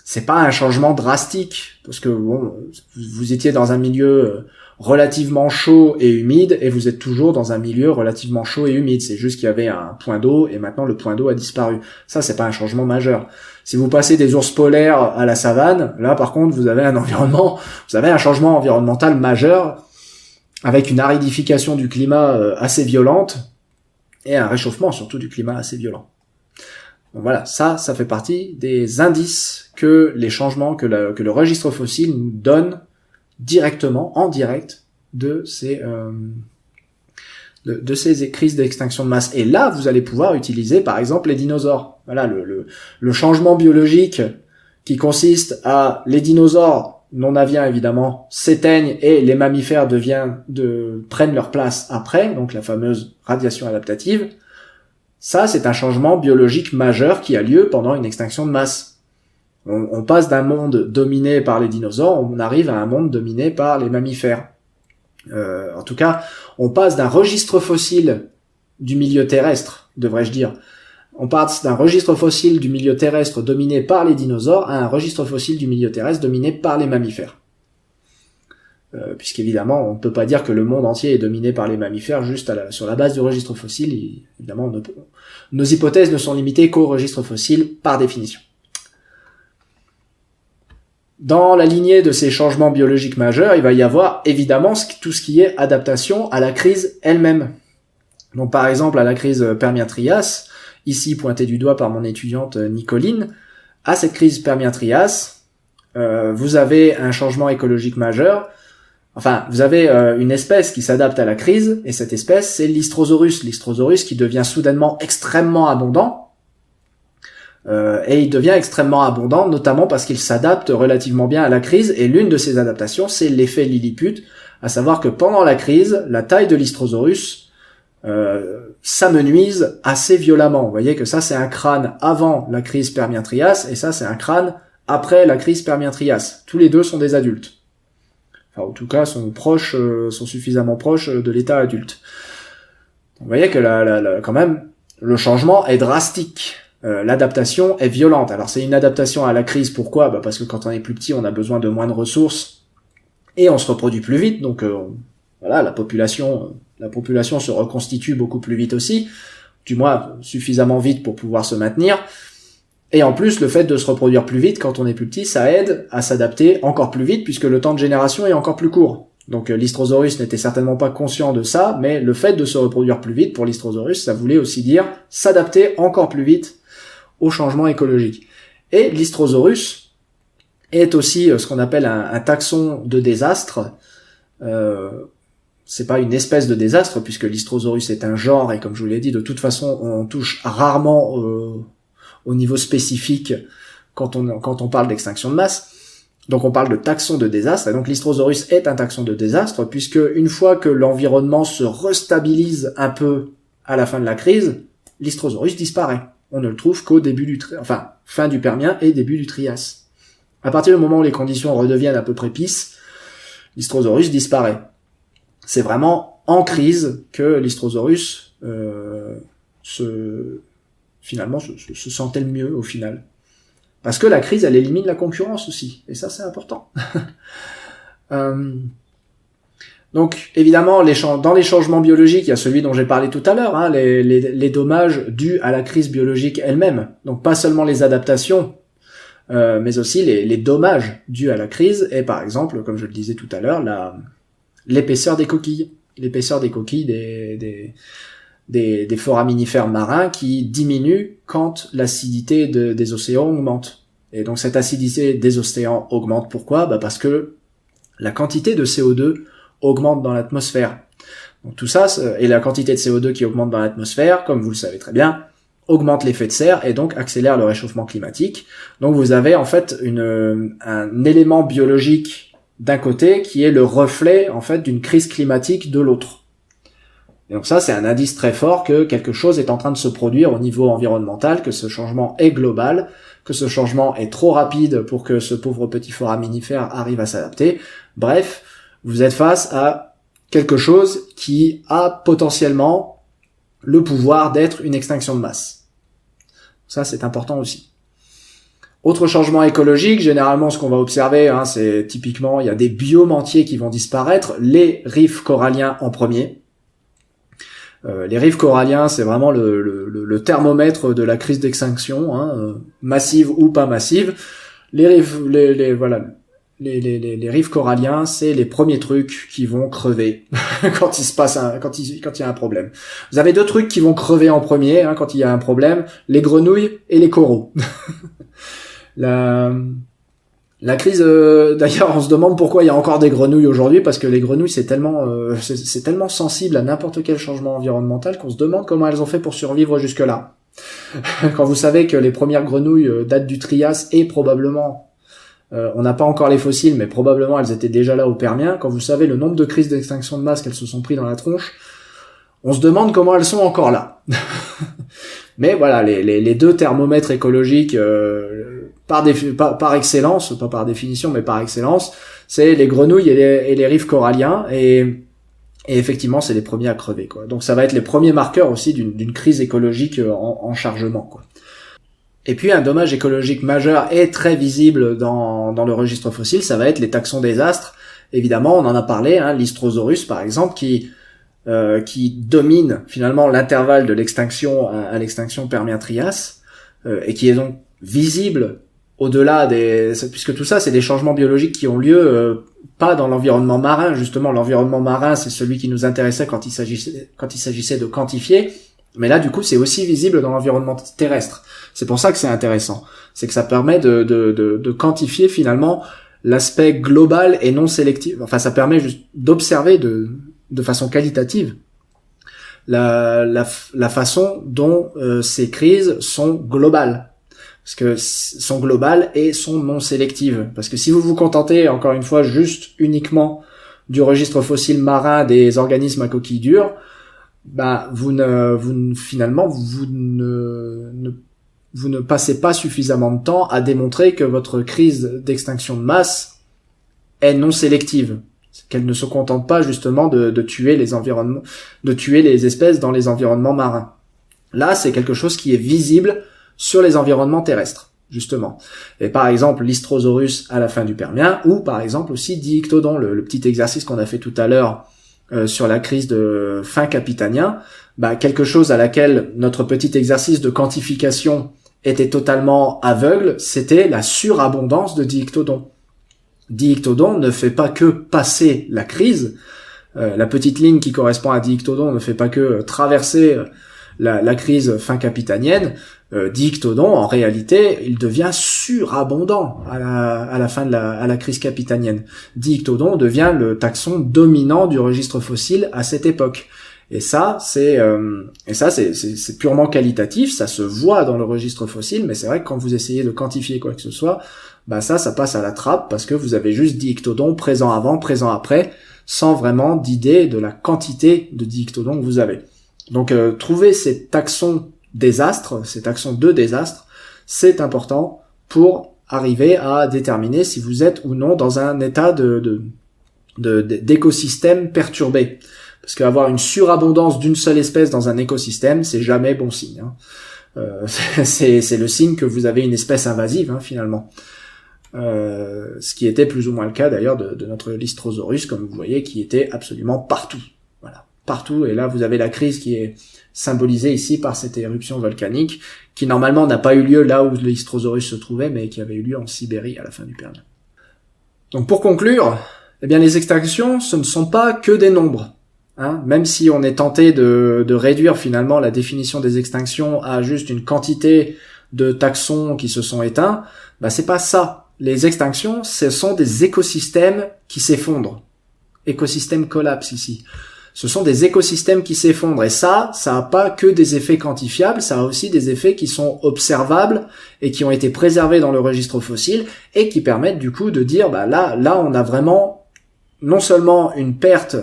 c'est pas un changement drastique, parce que bon, vous étiez dans un milieu relativement chaud et humide, et vous êtes toujours dans un milieu relativement chaud et humide. C'est juste qu'il y avait un point d'eau, et maintenant le point d'eau a disparu. Ça, c'est pas un changement majeur. Si vous passez des ours polaires à la savane, là, par contre, vous avez un changement environnemental majeur, avec une aridification du climat assez violente, et un réchauffement surtout du climat assez violent. Donc voilà, ça fait partie des indices que les changements que le registre fossile nous donne directement, en direct, de ces crises d'extinction de masse. Et là, vous allez pouvoir utiliser, par exemple, les dinosaures. Voilà, le changement biologique qui consiste à les dinosaures non aviens, évidemment, s'éteignent et les mammifères prennent leur place après, donc la fameuse radiation adaptative. Ça, c'est un changement biologique majeur qui a lieu pendant une extinction de masse. On passe d'un monde dominé par les dinosaures, on arrive à un monde dominé par les mammifères. En tout cas, on passe d'un registre fossile du milieu terrestre, devrais-je dire. On passe d'un registre fossile du milieu terrestre dominé par les dinosaures à un registre fossile du milieu terrestre dominé par les mammifères. Puisqu'évidemment, on ne peut pas dire que le monde entier est dominé par les mammifères juste sur la base du registre fossile. Évidemment, nos hypothèses ne sont limitées qu'au registre fossile par définition. Dans la lignée de ces changements biologiques majeurs, il va y avoir évidemment tout ce qui est adaptation à la crise elle-même. Donc par exemple à la crise Permien-Trias, ici pointée du doigt par mon étudiante Nicoline, à cette crise Permien-Trias, vous avez un changement écologique majeur. Enfin, vous avez une espèce qui s'adapte à la crise, et cette espèce, c'est l'Histrosaurus. L'Histrosaurus qui devient soudainement extrêmement abondant, et il devient extrêmement abondant, notamment parce qu'il s'adapte relativement bien à la crise, et l'une de ces adaptations, c'est l'effet Lilliput, à savoir que pendant la crise, la taille de l'Histrosaurus s'amenuisent assez violemment. Vous voyez que ça, c'est un crâne avant la crise Permien-Trias, et ça, c'est un crâne après la crise Permien-Trias. Tous les deux sont des adultes. Enfin, en tout cas, sont suffisamment proches de l'état adulte. Vous voyez que quand même, le changement est drastique. L'adaptation est violente. Alors, c'est une adaptation à la crise. Pourquoi? Parce que quand on est plus petit, on a besoin de moins de ressources et on se reproduit plus vite. Donc, voilà, la population se reconstitue beaucoup plus vite aussi, du moins suffisamment vite pour pouvoir se maintenir. Et en plus, le fait de se reproduire plus vite quand on est plus petit, ça aide à s'adapter encore plus vite puisque le temps de génération est encore plus court. Donc l'Hystrosaurus n'était certainement pas conscient de ça, mais le fait de se reproduire plus vite pour l'Hystrosaurus, ça voulait aussi dire s'adapter encore plus vite au changement écologique. Et l'Hystrosaurus est aussi ce qu'on appelle un taxon de désastre. C'est pas une espèce de désastre puisque l'Hystrosaurus est un genre et comme je vous l'ai dit, de toute façon, on touche rarement au niveau spécifique quand on parle d'extinction de masse. Donc on parle de taxon de désastre, et donc l'Hystrosaurus est un taxon de désastre, puisque une fois que l'environnement se restabilise un peu à la fin de la crise, l'Hystrosaurus disparaît. On ne le trouve qu'au début fin du Permien et début du Trias. À partir du moment où les conditions redeviennent à peu près pisses, l'Hystrosaurus disparaît. C'est vraiment en crise que l'Hystrosaurus se sentait le mieux au final. Parce que la crise, elle élimine la concurrence aussi. Et ça, c'est important. Donc, évidemment, dans les changements biologiques, il y a celui dont j'ai parlé tout à l'heure, les dommages dus à la crise biologique elle-même. Donc, pas seulement les adaptations, mais aussi les dommages dus à la crise. Et par exemple, comme je le disais tout à l'heure, l'épaisseur des coquilles. L'épaisseur des coquilles des foraminifères marins qui diminuent quand l'acidité des océans augmente. Et donc cette acidité des océans augmente. Pourquoi? Parce que la quantité de CO2 augmente dans l'atmosphère. Donc tout ça, et la quantité de CO2 qui augmente dans l'atmosphère, comme vous le savez très bien, augmente l'effet de serre et donc accélère le réchauffement climatique. Donc vous avez en fait un élément biologique d'un côté qui est le reflet en fait d'une crise climatique de l'autre. Et donc ça, c'est un indice très fort que quelque chose est en train de se produire au niveau environnemental, que ce changement est global, que ce changement est trop rapide pour que ce pauvre petit foraminifère arrive à s'adapter. Bref, vous êtes face à quelque chose qui a potentiellement le pouvoir d'être une extinction de masse. Ça, c'est important aussi. Autre changement écologique, généralement ce qu'on va observer, c'est typiquement, il y a des biomes entiers qui vont disparaître, les rifs coralliens en premier. Les rifs coralliens, c'est vraiment le thermomètre de la crise d'extinction, massive ou pas massive. Les rifs coralliens, c'est les premiers trucs qui vont crever quand il y a un problème. Vous avez deux trucs qui vont crever en premier quand il y a un problème, les grenouilles et les coraux. La crise, d'ailleurs, on se demande pourquoi il y a encore des grenouilles aujourd'hui, parce que les grenouilles, c'est tellement sensible à n'importe quel changement environnemental qu'on se demande comment elles ont fait pour survivre jusque-là. Quand vous savez que les premières grenouilles datent du Trias et probablement, on n'a pas encore les fossiles, mais probablement elles étaient déjà là au Permien, quand vous savez le nombre de crises d'extinction de masse qu'elles se sont pris dans la tronche, on se demande comment elles sont encore là. Mais voilà, les deux thermomètres écologiques, par excellence, pas par définition, mais par excellence, c'est les grenouilles et les rifs coralliens, et effectivement, c'est les premiers à crever, quoi. Donc ça va être les premiers marqueurs aussi d'une crise écologique en chargement, quoi. Et puis un dommage écologique majeur et très visible dans le registre fossile, ça va être les taxons désastres. Évidemment, on en a parlé, l'Hystrosaurus par exemple, qui domine finalement l'intervalle de l'extinction à l'extinction Permien-Trias, et qui est donc visible au-delà puisque tout ça c'est des changements biologiques qui ont lieu pas dans l'environnement marin. Justement, l'environnement marin, c'est celui qui nous intéressait quand il s'agissait de quantifier, mais là du coup c'est aussi visible dans l'environnement terrestre. C'est pour ça que c'est intéressant, c'est que ça permet de quantifier finalement l'aspect global et non sélectif. Enfin, ça permet juste d'observer de façon qualitative la façon dont ces crises sont globales. Parce que sont globales et sont non sélectives. Parce que si vous vous contentez, encore une fois, juste uniquement du registre fossile marin des organismes à coquilles dures, finalement, vous ne passez pas suffisamment de temps à démontrer que votre crise d'extinction de masse est non sélective, qu'elle ne se contente pas justement de tuer les environnements, de tuer les espèces dans les environnements marins. Là, c'est quelque chose qui est visible sur les environnements terrestres, justement. Et par exemple, l'Histrosaurus à la fin du Permien, ou par exemple aussi Diictodon, le petit exercice qu'on a fait tout à l'heure sur la crise de fin Capitanien, quelque chose à laquelle notre petit exercice de quantification était totalement aveugle, c'était la surabondance de Diictodon. Diictodon ne fait pas que passer la crise, la petite ligne qui correspond à Diictodon ne fait pas que traverser la crise fin capitanienne. Diictodon, en réalité, il devient surabondant à la fin de la crise capitanienne. Diictodon devient le taxon dominant du registre fossile à cette époque. Et ça, c'est purement qualitatif, ça se voit dans le registre fossile, mais c'est vrai que quand vous essayez de quantifier quoi que ce soit, ça passe à la trappe parce que vous avez juste Diictodon présent avant, présent après, sans vraiment d'idée de la quantité de Diictodon que vous avez. Donc trouver ces taxons désastres, ces taxons de désastres, c'est important pour arriver à déterminer si vous êtes ou non dans un état d'écosystème perturbé. Parce qu'avoir une surabondance d'une seule espèce dans un écosystème, c'est jamais bon signe. C'est le signe que vous avez une espèce invasive, finalement. Ce qui était plus ou moins le cas d'ailleurs de notre Lystrosaurus, comme vous voyez, qui était absolument partout. Voilà, partout. Et là, vous avez la crise qui est symbolisée ici par cette éruption volcanique, qui normalement n'a pas eu lieu là où le Lystrosaurus se trouvait, mais qui avait eu lieu en Sibérie à la fin du Permien. Donc pour conclure, les extinctions, ce ne sont pas que des nombres. Même si on est tenté de réduire finalement la définition des extinctions à juste une quantité de taxons qui se sont éteints, c'est pas ça. Les extinctions, ce sont des écosystèmes qui s'effondrent. Écosystème collapse ici. Ce sont des écosystèmes qui s'effondrent. Et ça a pas que des effets quantifiables, ça a aussi des effets qui sont observables et qui ont été préservés dans le registre fossile et qui permettent du coup de dire, là on a vraiment non seulement une perte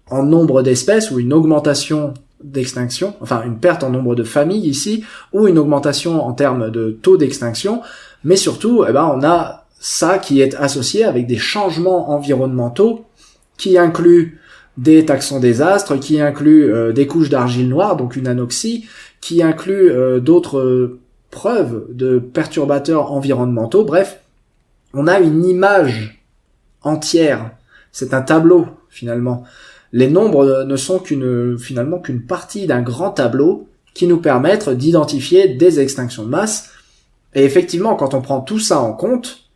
en nombre d'espèces ou une augmentation d'extinction, enfin une perte en nombre de familles ici, ou une augmentation en termes de taux d'extinction, mais surtout, on a ça qui est associé avec des changements environnementaux qui incluent des taxons désastres, qui incluent des couches d'argile noire, donc une anoxie, qui incluent d'autres preuves de perturbateurs environnementaux. Bref, on a une image entière. C'est un tableau, finalement. Les nombres ne sont qu'une partie d'un grand tableau qui nous permettent d'identifier des extinctions de masse. Et effectivement, quand on prend tout ça en compte,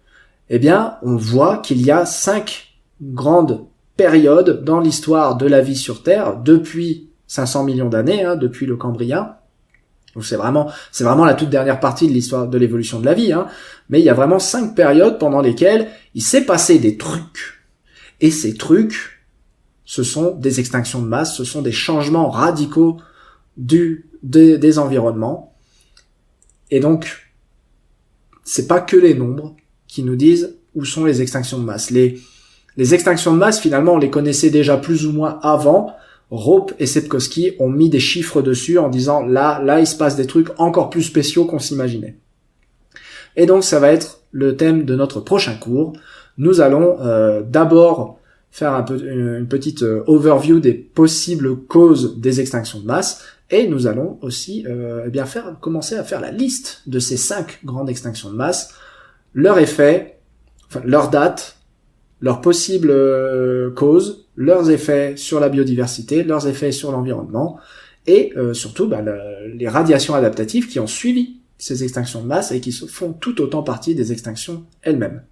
on voit qu'il y a 5 grandes périodes dans l'histoire de la vie sur Terre depuis 500 millions d'années, depuis le Cambrien. Donc c'est vraiment la toute dernière partie de l'histoire de l'évolution de la vie, mais il y a vraiment 5 périodes pendant lesquelles il s'est passé des trucs. Et ces trucs, ce sont des extinctions de masse, ce sont des changements radicaux des environnements. Et donc, c'est pas que les nombres qui nous disent où sont les extinctions de masse. Les extinctions de masse, finalement, on les connaissait déjà plus ou moins avant. Rope et Sepkoski ont mis des chiffres dessus en disant là, il se passe des trucs encore plus spéciaux qu'on s'imaginait. Et donc, ça va être le thème de notre prochain cours. Nous allons d'abord faire une petite overview des possibles causes des extinctions de masse, et nous allons aussi commencer à faire la liste de ces 5 grandes extinctions de masse, leurs effets, leurs dates, leurs possibles causes, leurs effets sur la biodiversité, leurs effets sur l'environnement, et surtout les radiations adaptatives qui ont suivi ces extinctions de masse et qui font tout autant partie des extinctions elles-mêmes.